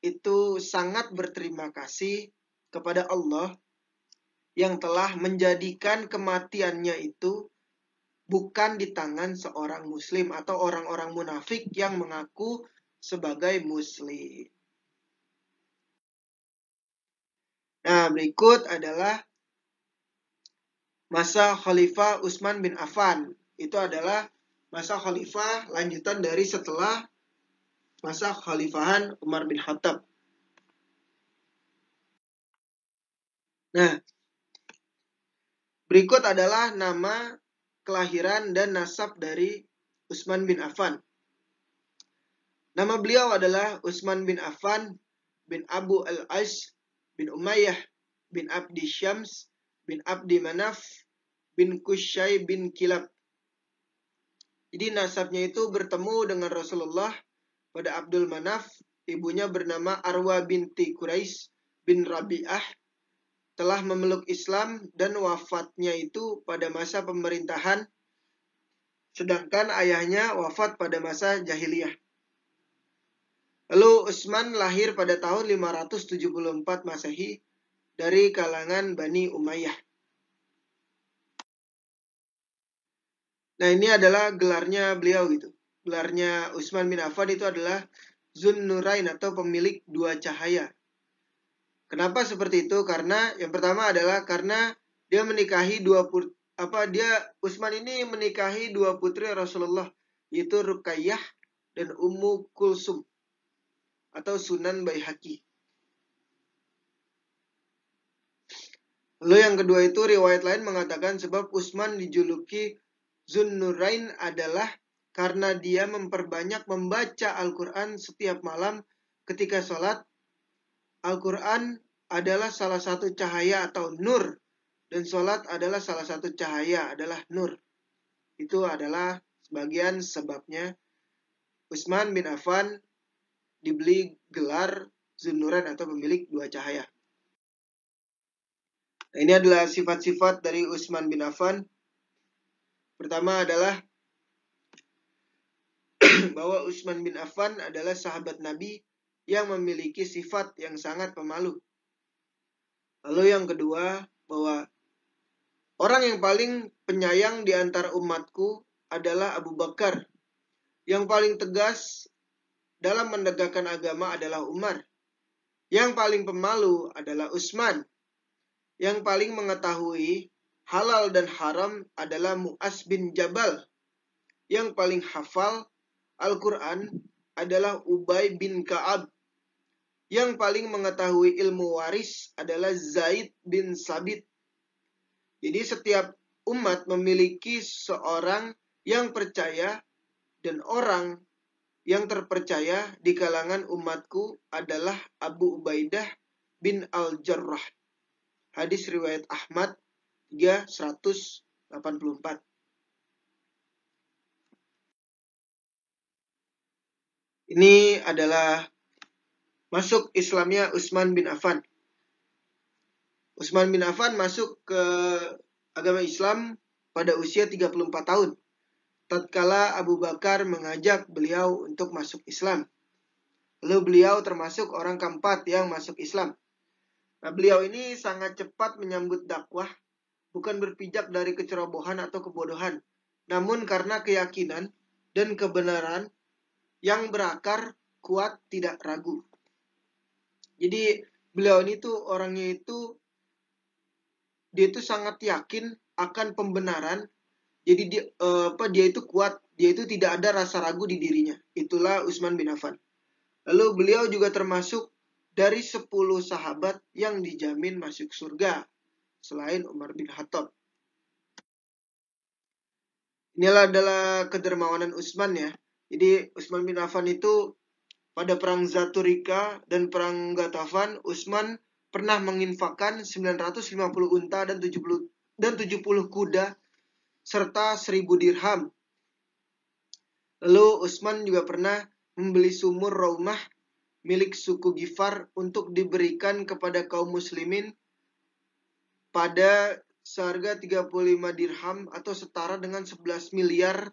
[SPEAKER 1] itu sangat berterima kasih kepada Allah yang telah menjadikan kematiannya itu bukan di tangan seorang muslim atau orang-orang munafik yang mengaku sebagai muslim. Nah, berikut adalah masa Khalifah Utsman bin Affan. Itu adalah masa khalifah lanjutan dari setelah masa khalifahan Umar bin Khattab. Nah, Berikut adalah nama, kelahiran, dan nasab dari Utsman bin Affan. Nama beliau adalah Utsman bin Affan bin Abu al-As bin Umayyah bin Abdi Syams bin Abdi Manaf bin Kusyai bin Kilab. Jadi nasabnya itu bertemu dengan Rasulullah pada Abdul Manaf, ibunya bernama Arwa binti Quraisy bin Rabi'ah, telah memeluk Islam dan wafatnya itu pada masa pemerintahan, sedangkan ayahnya wafat pada masa jahiliyah. Lalu Utsman lahir pada tahun 574 Masehi dari kalangan Bani Umayyah. Nah, ini adalah gelarnya beliau gitu. Gelarnya Utsman bin Affan itu adalah Zunnurain atau pemilik dua cahaya. Kenapa seperti itu? Karena yang pertama adalah karena dia menikahi Utsman ini menikahi dua putri Rasulullah, yaitu Ruqayyah dan Ummu Kulsum atau Sunan Baihaqi. Lalu yang kedua itu riwayat lain mengatakan sebab Utsman dijuluki Zunnurain adalah karena dia memperbanyak membaca Al-Quran setiap malam ketika sholat. Al-Quran adalah salah satu cahaya atau nur, dan sholat adalah salah satu cahaya adalah nur. Itu adalah sebagian sebabnya Utsman bin Affan diberi gelar Zunnurain atau pemilik dua cahaya. Nah, ini adalah sifat-sifat dari Utsman bin Affan. Pertama adalah bahwa Utsman bin Affan adalah sahabat Nabi yang memiliki sifat yang sangat pemalu. Lalu yang kedua, bahwa orang yang paling penyayang di antara umatku adalah Abu Bakar. Yang paling tegas dalam menegakkan agama adalah Umar. Yang paling pemalu adalah Utsman. Yang paling mengetahui halal dan haram adalah Mu'az bin Jabal. Yang paling hafal Al-Quran adalah Ubay bin Ka'ab. Yang paling mengetahui ilmu waris adalah Zaid bin Sabit. Jadi setiap umat memiliki seorang yang percaya, dan orang yang terpercaya di kalangan umatku adalah Abu Ubaidah bin Al-Jarrah. Hadis riwayat Ahmad 3184. Ini adalah masuk Islamnya Utsman bin Affan. Utsman bin Affan masuk ke agama Islam pada usia 34 tahun. Tatkala Abu Bakar mengajak beliau untuk masuk Islam. Lalu beliau termasuk orang keempat yang masuk Islam. Nah, beliau ini sangat cepat menyambut dakwah, bukan berpijak dari kecerobohan atau kebodohan, namun karena keyakinan dan kebenaran yang berakar kuat tidak ragu. Jadi beliau ini tuh orangnya itu dia itu sangat yakin akan pembenaran. Jadi dia itu kuat, dia itu tidak ada rasa ragu di dirinya. Itulah Utsman bin Affan. Lalu beliau juga termasuk dari 10 sahabat yang dijamin masuk surga selain Umar bin Khattab. Inilah adalah kedermawanan Utsman ya. Jadi Utsman bin Affan itu pada perang Zaturika dan perang Ghatafan, Utsman pernah menginfakkan 950 unta dan 70 kuda serta 1000 dirham. Lalu Utsman juga pernah membeli sumur Raumah milik suku Gifar untuk diberikan kepada kaum muslimin pada seharga 35 dirham atau setara dengan 11 miliar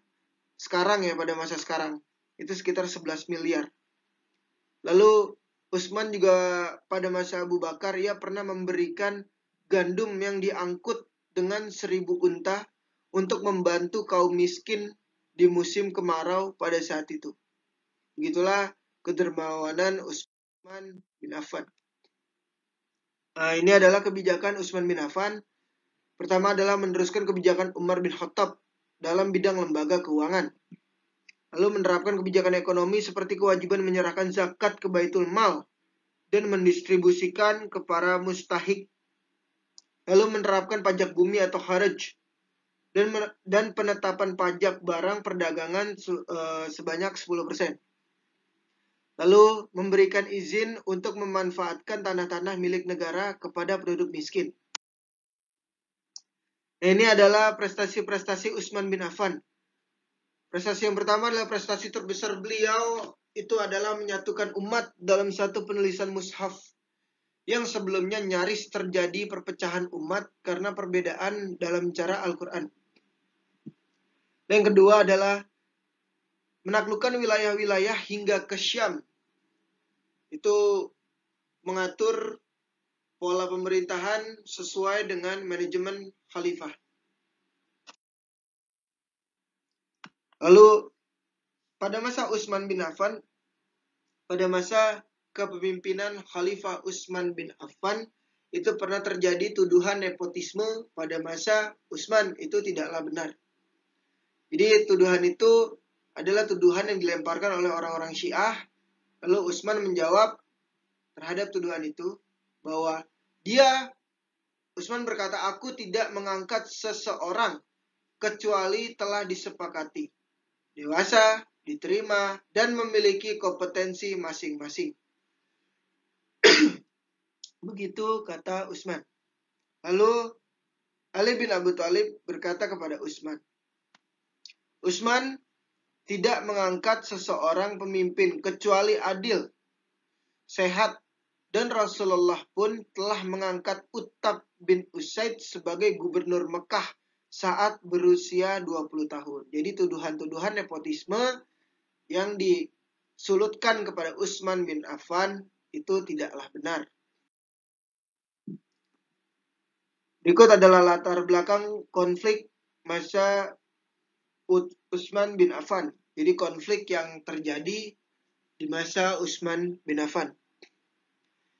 [SPEAKER 1] sekarang ya, pada masa sekarang. Itu sekitar 11 miliar. Lalu Utsman juga pada masa Abu Bakar ia pernah memberikan gandum yang diangkut dengan 1000 unta untuk membantu kaum miskin di musim kemarau pada saat itu. Begitulah kedermawanan Utsman bin Affan. Nah, ini adalah kebijakan Utsman bin Affan. Pertama adalah meneruskan kebijakan Umar bin Khattab dalam bidang lembaga keuangan. Lalu menerapkan kebijakan ekonomi seperti kewajiban menyerahkan zakat ke Baitul Mal dan mendistribusikan ke para mustahik. lalu menerapkan pajak bumi atau kharaj, dan penetapan pajak barang perdagangan sebanyak 10%. Lalu memberikan izin untuk memanfaatkan tanah-tanah milik negara kepada penduduk miskin. Nah, ini adalah prestasi-prestasi Utsman bin Affan. Prestasi yang pertama adalah prestasi terbesar beliau, itu adalah menyatukan umat dalam satu penulisan mushaf yang sebelumnya nyaris terjadi perpecahan umat karena perbedaan dalam cara Al-Quran. Yang kedua adalah menaklukkan wilayah-wilayah hingga ke Syam. Itu mengatur pola pemerintahan sesuai dengan manajemen khalifah. Lalu pada masa Utsman bin Affan, pada masa kepemimpinan Khalifah Utsman bin Affan, itu pernah terjadi tuduhan nepotisme pada masa Utsman, itu tidaklah benar. Jadi tuduhan itu adalah tuduhan yang dilemparkan oleh orang-orang Syiah. Lalu Utsman menjawab terhadap tuduhan itu bahwa Utsman berkata, aku tidak mengangkat seseorang kecuali telah disepakati, dewasa, diterima, dan memiliki kompetensi masing-masing. Begitu kata Utsman. Lalu Ali bin Abi Thalib berkata kepada Utsman, Utsman tidak mengangkat seseorang pemimpin kecuali adil, sehat, dan Rasulullah pun telah mengangkat Uttab bin Usaid sebagai gubernur Mekah saat berusia 20 tahun. Jadi tuduhan-tuduhan nepotisme yang disulutkan kepada Utsman bin Affan itu tidaklah benar. Berikut adalah latar belakang konflik masa Utsman bin Affan. Jadi konflik yang terjadi di masa Utsman bin Affan.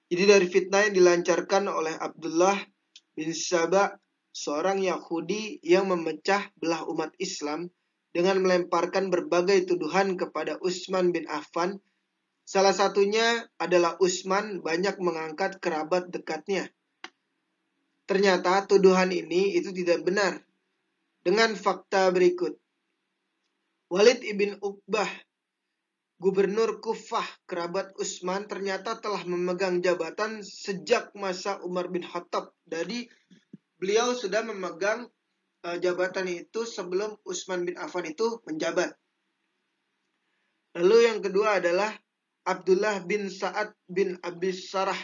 [SPEAKER 1] Jadi dari fitnah yang dilancarkan oleh Abdullah bin Saba, seorang Yahudi yang memecah belah umat Islam dengan melemparkan berbagai tuduhan kepada Utsman bin Affan. Salah satunya adalah Utsman banyak mengangkat kerabat dekatnya. Ternyata tuduhan ini itu tidak benar. Dengan fakta berikut. Walid ibn Uqbah, gubernur Kufah, kerabat Utsman, ternyata telah memegang jabatan sejak masa Umar bin Khattab. Jadi beliau sudah memegang jabatan itu sebelum Utsman bin Affan itu menjabat. Lalu yang kedua adalah Abdullah bin Sa'ad bin Abi Sarah.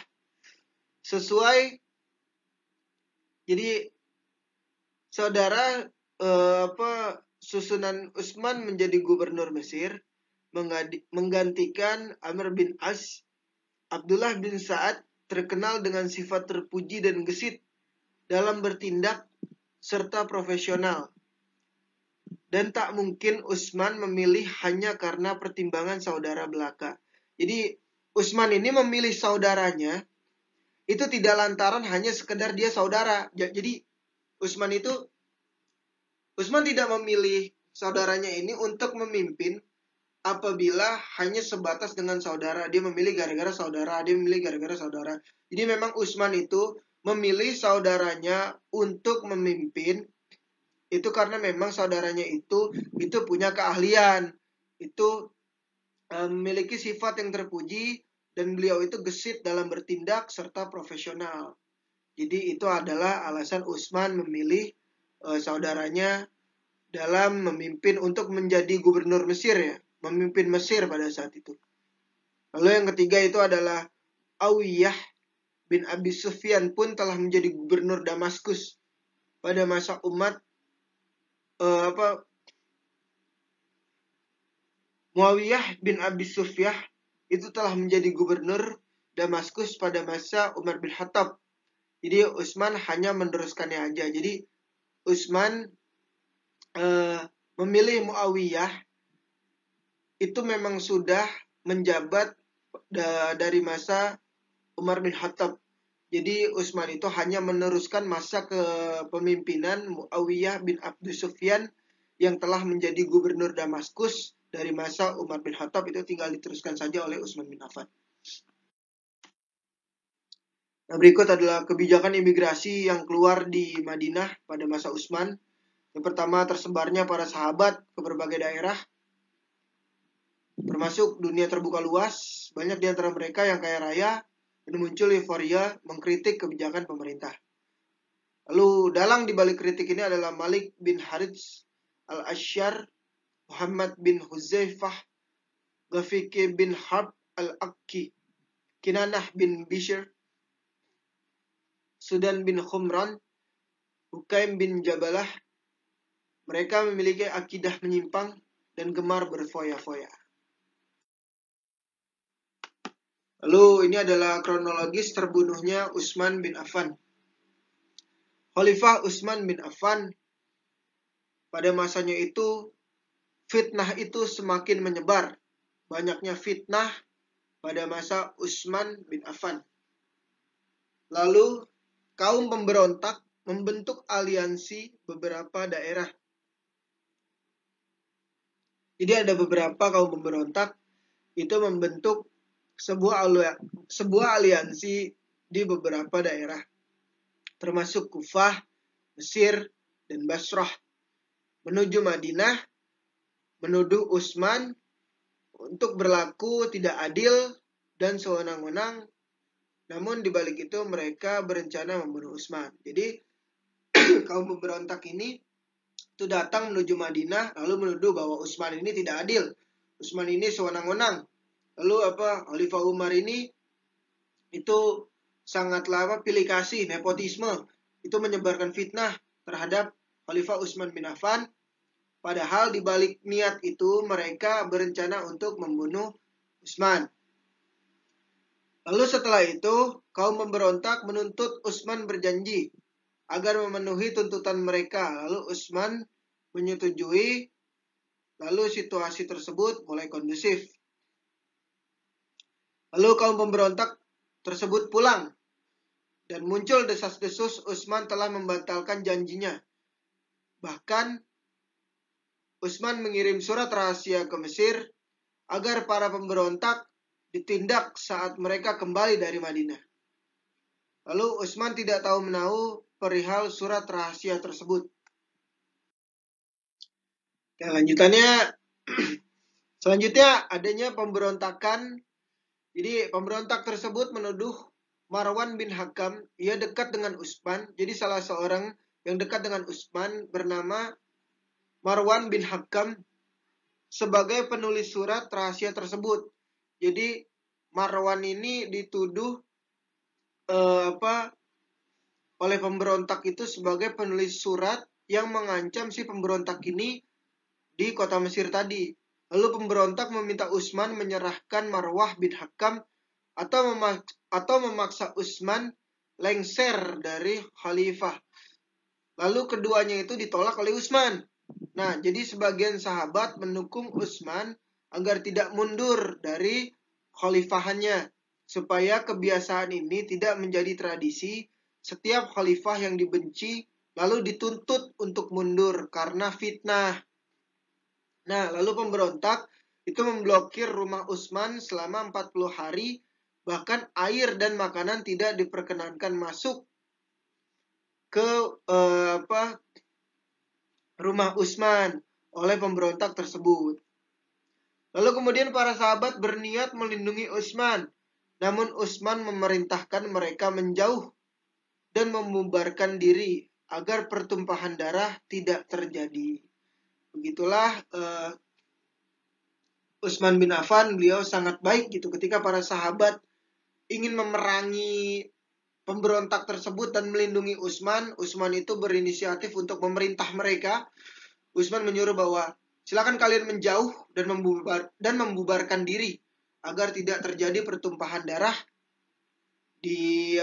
[SPEAKER 1] Jadi saudara susunan Utsman menjadi gubernur Mesir menggantikan Amr bin As. Abdullah bin Sa'ad terkenal dengan sifat terpuji dan gesit dalam bertindak serta profesional. Dan tak mungkin Utsman memilih hanya karena pertimbangan saudara belaka. Jadi Utsman ini memilih saudaranya itu tidak lantaran hanya sekedar dia saudara. Jadi Utsman tidak memilih saudaranya ini untuk memimpin apabila hanya sebatas dengan saudara. Dia memilih gara-gara saudara, Jadi memang Utsman itu memilih saudaranya untuk memimpin itu karena memang saudaranya itu punya keahlian, itu memiliki sifat yang terpuji, dan beliau itu gesit dalam bertindak serta profesional. Jadi itu adalah alasan Utsman memilih saudaranya dalam memimpin untuk menjadi gubernur Mesir ya, memimpin Mesir pada saat itu. Lalu yang ketiga itu adalah Awiyah bin Abi Sufyan pun telah menjadi gubernur Damaskus pada masa Muawiyah bin Abi Sufyan itu telah menjadi gubernur Damaskus pada masa Umar bin Khattab. Jadi Utsman hanya meneruskannya aja. Jadi Utsman memilih Muawiyah itu memang sudah menjabat dari masa Umar bin Khattab. Jadi Utsman itu hanya meneruskan masa kepemimpinan Muawiyah bin Abi Sufyan yang telah menjadi gubernur Damaskus dari masa Umar bin Khattab, itu tinggal diteruskan saja oleh Utsman bin Affan. Nah, berikut adalah kebijakan imigrasi yang keluar di Madinah pada masa Utsman. Yang pertama, tersebarnya para sahabat ke berbagai daerah, termasuk dunia terbuka luas. Banyak di antara mereka yang kaya raya, dan muncul euforia mengkritik kebijakan pemerintah. Lalu dalang di balik kritik ini adalah Malik bin Harits al-Asyar, Muhammad bin Huzaifah, Ghafiqi bin Harb al-Aqi, Kinanah bin Bishr, Sudan bin Khumran, Hukaim bin Jabalah. Mereka memiliki akidah menyimpang dan gemar berfoya-foya. Lalu ini adalah kronologis terbunuhnya Utsman bin Affan. Khalifah Utsman bin Affan pada masanya itu, fitnah itu semakin menyebar. Banyaknya fitnah pada masa Utsman bin Affan. Lalu kaum pemberontak membentuk aliansi beberapa daerah. Jadi ada beberapa kaum pemberontak itu membentuk sebuah aliansi di beberapa daerah, termasuk Kufah, Mesir, dan Basrah, menuju Madinah, menuduh Utsman untuk berlaku tidak adil dan sewenang-wenang. Namun di balik itu mereka berencana membunuh Utsman. Jadi kaum pemberontak ini itu datang menuju Madinah lalu menuduh bahwa Utsman ini tidak adil. Utsman ini sewenang-wenang. Lalu Khalifah Umar ini itu sangatlah pilih kasih, nepotisme. Itu menyebarkan fitnah terhadap Khalifah Utsman bin Affan. Padahal di balik niat itu mereka berencana untuk membunuh Utsman. Lalu setelah itu kaum pemberontak menuntut Utsman berjanji agar memenuhi tuntutan mereka. Lalu Utsman menyetujui. Lalu situasi tersebut mulai kondusif. Lalu kaum pemberontak tersebut pulang. Dan muncul desas-desus Utsman telah membatalkan janjinya. Bahkan Utsman mengirim surat rahasia ke Mesir agar para pemberontak ditindak saat mereka kembali dari Madinah. Lalu Utsman tidak tahu menahu perihal surat rahasia tersebut. Oke, selanjutnya adanya pemberontakan. Jadi pemberontak tersebut menuduh Marwan bin Hakam, ia dekat dengan Utsman. Jadi salah seorang yang dekat dengan Utsman bernama Marwan bin Hakam sebagai penulis surat rahasia tersebut. Jadi Marwan ini dituduh oleh pemberontak itu sebagai penulis surat yang mengancam si pemberontak ini di kota Mesir tadi. Lalu pemberontak meminta Utsman menyerahkan Marwah bin Hakam atau memaksa Utsman lengser dari khalifah. Lalu keduanya itu ditolak oleh Utsman. Nah, jadi sebagian sahabat mendukung Utsman agar tidak mundur dari khalifahannya, supaya kebiasaan ini tidak menjadi tradisi. Setiap khalifah yang dibenci lalu dituntut untuk mundur karena fitnah. Nah, lalu pemberontak itu memblokir rumah Utsman selama 40 hari, bahkan air dan makanan tidak diperkenankan masuk ke rumah Utsman oleh pemberontak tersebut. Lalu kemudian para sahabat berniat melindungi Utsman, namun Utsman memerintahkan mereka menjauh dan membubarkan diri agar pertumpahan darah tidak terjadi. Begitulah Utsman bin Affan, beliau sangat baik gitu ketika para sahabat ingin memerangi pemberontak tersebut dan melindungi Utsman. Utsman itu berinisiatif untuk memerintah mereka. Utsman menyuruh bahwa silakan kalian menjauh dan membubarkan diri agar tidak terjadi pertumpahan darah di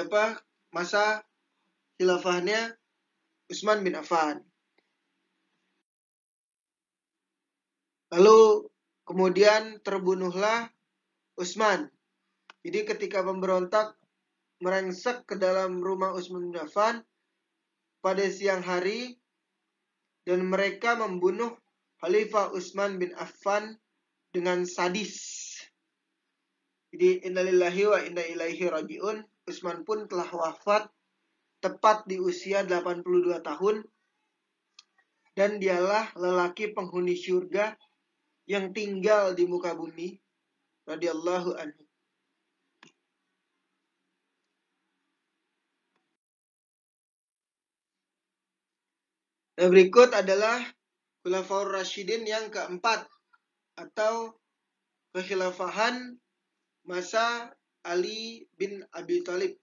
[SPEAKER 1] masa khilafahnya Utsman bin Affan. Lalu kemudian terbunuhlah Utsman. Jadi ketika pemberontak merangsek ke dalam rumah Utsman bin Affan pada siang hari dan mereka membunuh Khalifah Utsman bin Affan dengan sadis. Jadi innalillahi wa inna ilaihi rajiun. Utsman pun telah wafat tepat di usia 82 tahun, dan dialah lelaki penghuni syurga yang tinggal di muka bumi, radhiyallahu anhu. Nah, berikut adalah Khulafaur Rasyidin yang keempat, atau kekhilafahan masa Ali bin Abi Thalib.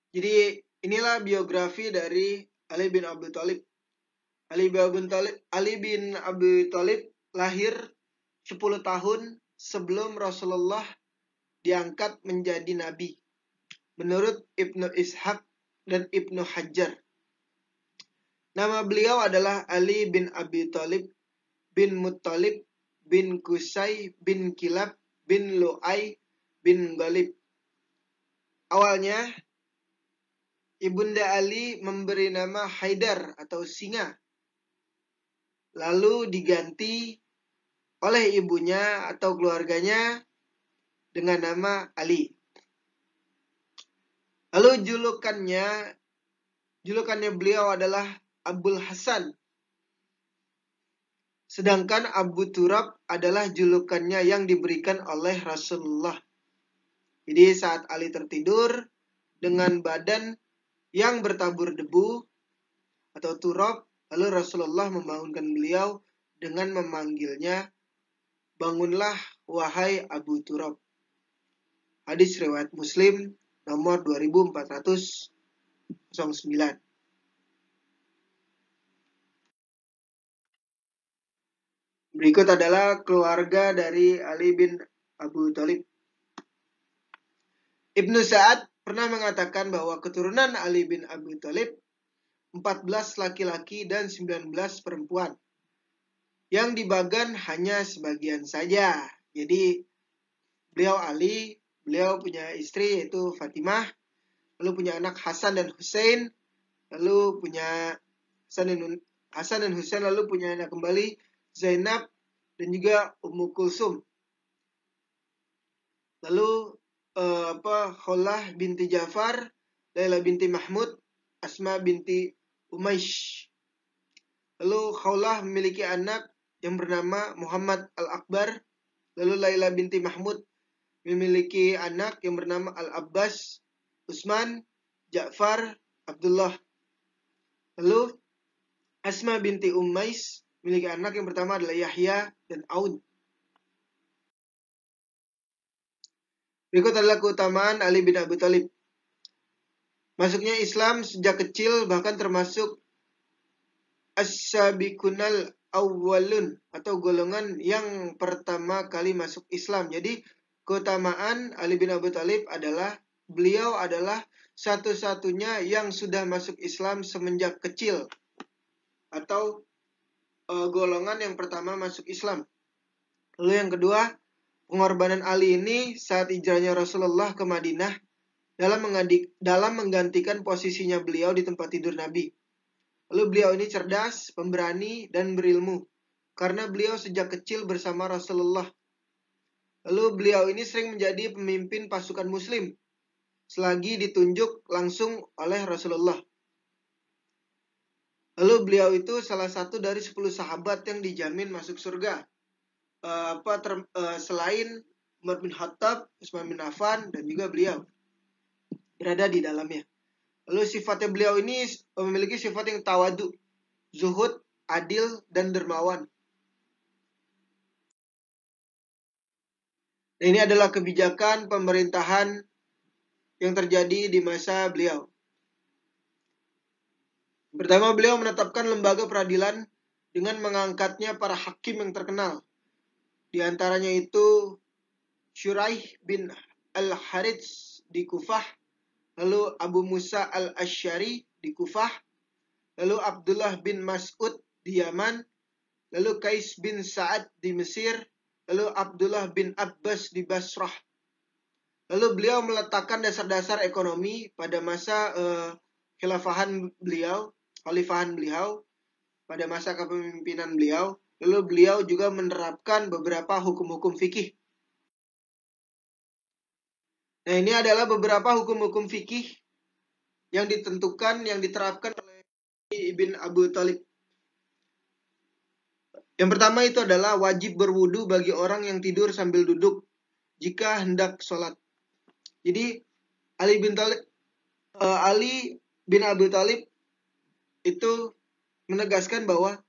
[SPEAKER 1] Jadi inilah biografi dari Ali bin Abi Thalib. Ali bin Abi Thalib lahir 10 tahun sebelum Rasulullah diangkat menjadi nabi, menurut Ibnu Ishaq dan Ibnu Hajar. Nama beliau adalah Ali bin Abi Thalib bin Muttalib bin Qusay bin Kilab bin Lu'ay bin Ghalib. Awalnya, Ibunda Ali memberi nama Haidar atau singa, lalu diganti oleh ibunya atau keluarganya dengan nama Ali. Lalu julukannya beliau adalah Abul Hasan. Sedangkan Abu Turab adalah julukannya yang diberikan oleh Rasulullah. Jadi saat Ali tertidur dengan badan yang bertabur debu atau turab, lalu Rasulullah membangunkan beliau dengan memanggilnya, "Bangunlah wahai Abu Turab." Hadis riwayat Muslim nomor 2409. Berikut adalah keluarga dari Ali bin Abu Thalib. Ibnu Sa'ad pernah mengatakan bahwa keturunan Ali bin Abi Thalib 14 laki-laki dan 19 perempuan. Yang dibagan hanya sebagian saja. Jadi beliau punya istri yaitu Fatimah, lalu punya anak Hasan dan Hussein, lalu punya Hasan dan Hussein, lalu punya anak kembali Zainab dan juga Ummu Kulsum. Lalu Khawlah binti Ja'far, Laila binti Mahmud, Asma binti Umaysh. Lalu Khawlah memiliki anak yang bernama Muhammad Al-Akbar. Lalu Laila binti Mahmud memiliki anak yang bernama Al-Abbas, Utsman, Ja'far, Abdullah. Lalu Asma binti Umaysh memiliki anak yang pertama adalah Yahya dan Aun. Berikut adalah keutamaan Ali bin Abi Thalib. Masuknya Islam sejak kecil, bahkan termasuk as-sabiqunal awwalun atau golongan yang pertama kali masuk Islam. Jadi keutamaan Ali bin Abi Thalib adalah beliau adalah satu-satunya yang sudah masuk Islam semenjak kecil, atau golongan yang pertama masuk Islam. Lalu yang kedua, pengorbanan Ali ini saat hijrahnya Rasulullah ke Madinah dalam menggantikan posisinya beliau di tempat tidur Nabi. Lalu beliau ini cerdas, pemberani, dan berilmu karena beliau sejak kecil bersama Rasulullah. Lalu beliau ini sering menjadi pemimpin pasukan muslim selagi ditunjuk langsung oleh Rasulullah. Lalu beliau itu salah satu dari 10 sahabat yang dijamin masuk surga. Selain Umar bin Khattab, Utsman bin Affan, dan juga beliau berada di dalamnya. Lalu sifatnya beliau ini memiliki sifat yang tawadu, zuhud, adil, dan dermawan. Nah, ini adalah kebijakan pemerintahan yang terjadi di masa beliau. Pertama, beliau menetapkan lembaga peradilan dengan mengangkatnya para hakim yang terkenal. Di antaranya itu Syuraih bin Al-Harits di Kufah, lalu Abu Musa Al-Asy'ari di Kufah, lalu Abdullah bin Mas'ud di Yaman, lalu Qais bin Sa'ad di Mesir, lalu Abdullah bin Abbas di Basrah. Lalu beliau meletakkan dasar-dasar ekonomi pada masa khalifahan beliau. pada masa kepemimpinan beliau. Lalu beliau juga menerapkan beberapa hukum-hukum fikih. Nah, ini adalah beberapa hukum-hukum fikih yang ditentukan, yang diterapkan oleh Ibn Abu Thalib. Yang pertama itu adalah wajib berwudu bagi orang yang tidur sambil duduk jika hendak sholat. Jadi Ali bin Abi Thalib itu menegaskan bahwa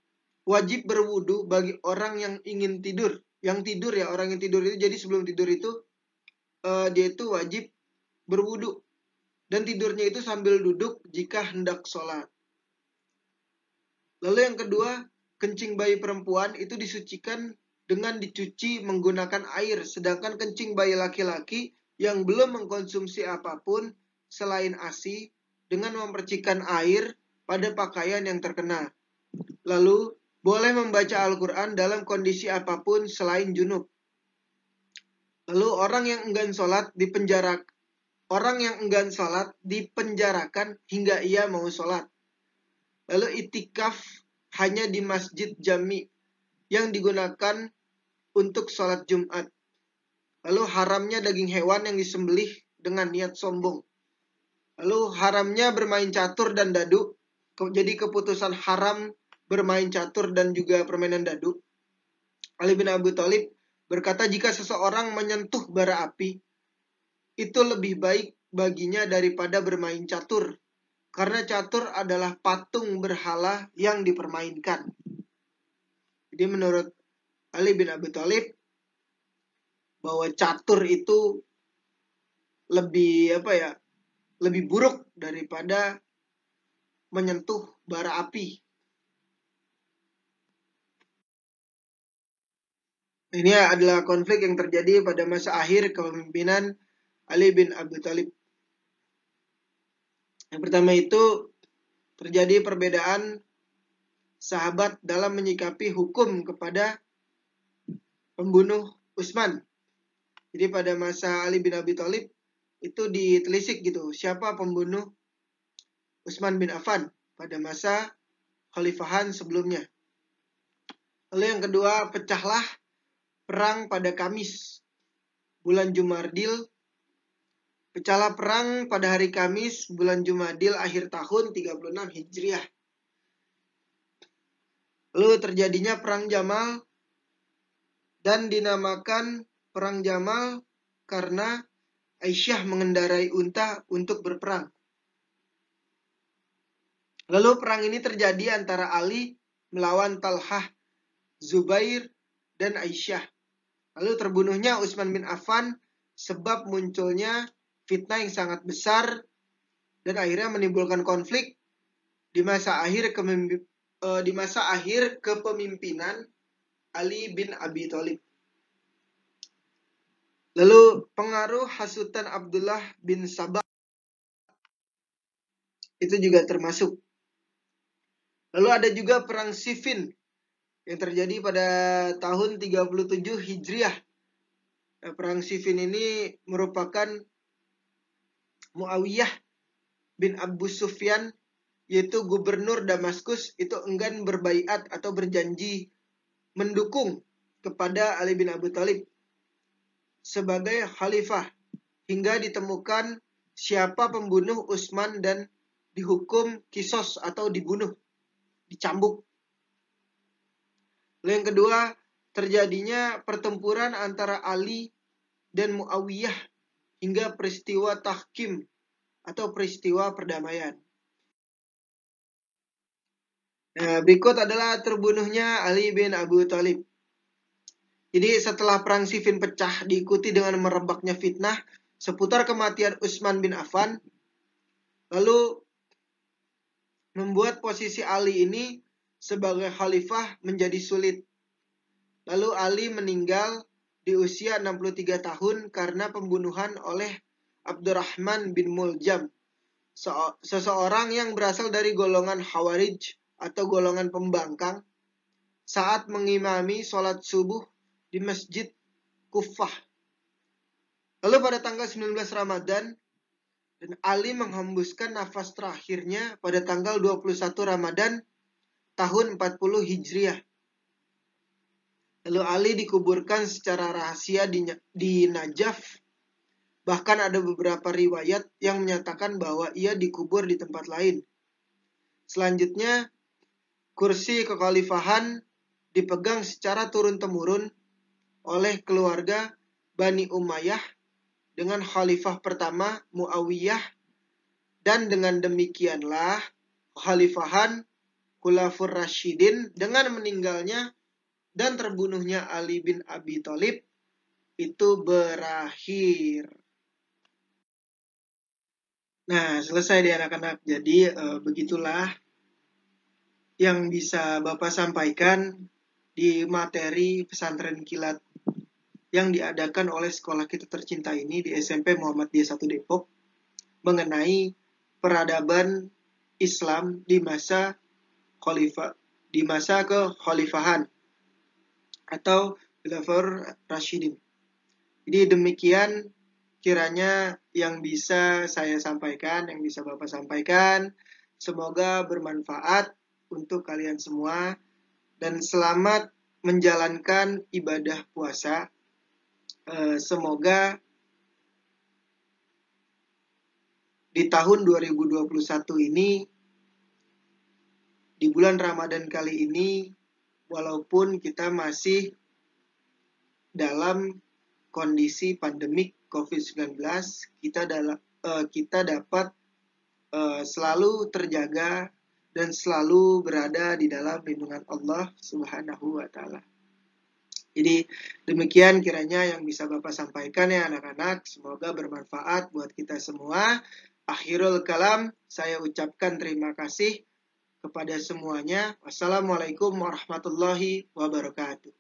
[SPEAKER 1] wajib berwudu bagi orang yang ingin tidur. Yang tidur ya, orang yang tidur itu, jadi sebelum tidur itu dia itu wajib berwudu. Dan tidurnya itu sambil duduk jika hendak sholat. Lalu yang kedua, kencing bayi perempuan itu disucikan dengan dicuci menggunakan air. Sedangkan kencing bayi laki-laki yang belum mengkonsumsi apapun selain ASI dengan memercikan air pada pakaian yang terkena. Lalu, boleh membaca Al-Quran dalam kondisi apapun selain junub. Lalu, orang yang enggan sholat dipenjarakan hingga ia mau sholat. Lalu, itikaf hanya di masjid jami yang digunakan untuk sholat Jumat. Lalu, haramnya daging hewan yang disembelih dengan niat sombong. Lalu, haramnya bermain catur dan dadu. Jadi, keputusan haram bermain catur dan juga permainan dadu. Ali bin Abi Thalib berkata, jika seseorang menyentuh bara api, itu lebih baik baginya daripada bermain catur. Karena catur adalah patung berhala yang dipermainkan. Jadi menurut Ali bin Abi Thalib, bahwa catur itu lebih buruk daripada menyentuh bara api. Ini adalah konflik yang terjadi pada masa akhir kepemimpinan Ali bin Abi Thalib. Yang pertama itu terjadi perbedaan sahabat dalam menyikapi hukum kepada pembunuh Utsman. Jadi pada masa Ali bin Abi Thalib itu ditelisik gitu, siapa pembunuh Utsman bin Affan pada masa khalifahan sebelumnya. Lalu yang kedua, pecahlah perang pada Kamis bulan Jumadil. Pecahlah perang pada hari Kamis bulan Jumadil akhir tahun 36 Hijriah. Lalu terjadinya perang Jamal dan dinamakan perang Jamal karena Aisyah mengendarai unta untuk berperang. Lalu perang ini terjadi antara Ali melawan Talhah, Zubair, dan Aisyah. Lalu terbunuhnya Utsman bin Affan sebab munculnya fitnah yang sangat besar dan akhirnya menimbulkan konflik di masa akhir kepemimpinan Ali bin Abi Thalib. Lalu pengaruh hasutan Abdullah bin Sabah itu juga termasuk. Lalu ada juga perang Siffin yang terjadi pada tahun 37 Hijriah. Nah, perang Siffin ini merupakan Muawiyah bin Abu Sufyan, yaitu gubernur Damaskus, itu enggan berbaiat atau berjanji mendukung kepada Ali bin Abi Thalib sebagai khalifah hingga ditemukan siapa pembunuh Utsman dan dihukum kisos atau dibunuh, dicambuk. Lalu yang kedua, terjadinya pertempuran antara Ali dan Muawiyah hingga peristiwa tahkim atau peristiwa perdamaian. Nah, berikut adalah terbunuhnya Ali bin Abi Thalib. Jadi setelah perang Siffin pecah diikuti dengan merebaknya fitnah seputar kematian Utsman bin Affan, lalu membuat posisi Ali ini sebagai khalifah menjadi sulit. Lalu Ali meninggal di usia 63 tahun karena pembunuhan oleh Abdurrahman bin Muljam, seseorang yang berasal dari golongan Khawarij atau golongan pembangkang, saat mengimami sholat subuh di Masjid Kufah. Lalu pada tanggal 19 Ramadan, dan Ali menghembuskan nafas terakhirnya pada tanggal 21 Ramadan tahun 40 Hijriah. Lalu Ali dikuburkan secara rahasia di Najaf. Bahkan ada beberapa riwayat yang menyatakan bahwa ia dikubur di tempat lain. Selanjutnya, kursi kekhalifahan dipegang secara turun-temurun oleh keluarga Bani Umayyah dengan khalifah pertama Muawiyah, dan dengan demikianlah kekhalifahan Khulafaur Rasyidin dengan meninggalnya dan terbunuhnya Ali bin Abi Thalib itu berakhir. Nah, selesai deh anak-anak. Jadi begitulah yang bisa Bapak sampaikan di materi pesantren kilat yang diadakan oleh sekolah kita tercinta ini di SMP Muhammadiyah 1 Depok mengenai peradaban Islam di masa kekhalifahan atau Khulafaur Rasyidin. Jadi demikian kiranya yang bisa saya sampaikan, yang bisa Bapak sampaikan. Semoga bermanfaat untuk kalian semua dan selamat menjalankan ibadah puasa. Semoga di tahun 2021 ini, di bulan Ramadan kali ini, walaupun kita masih dalam kondisi pandemik COVID-19, kita dapat selalu terjaga dan selalu berada di dalam lindungan Allah Subhanahu wa Ta'ala. Jadi demikian kiranya yang bisa Bapak sampaikan ya anak-anak. Semoga bermanfaat buat kita semua. Akhirul kalam, saya ucapkan terima kasih kepada semuanya. Wassalamualaikum warahmatullahi wabarakatuh.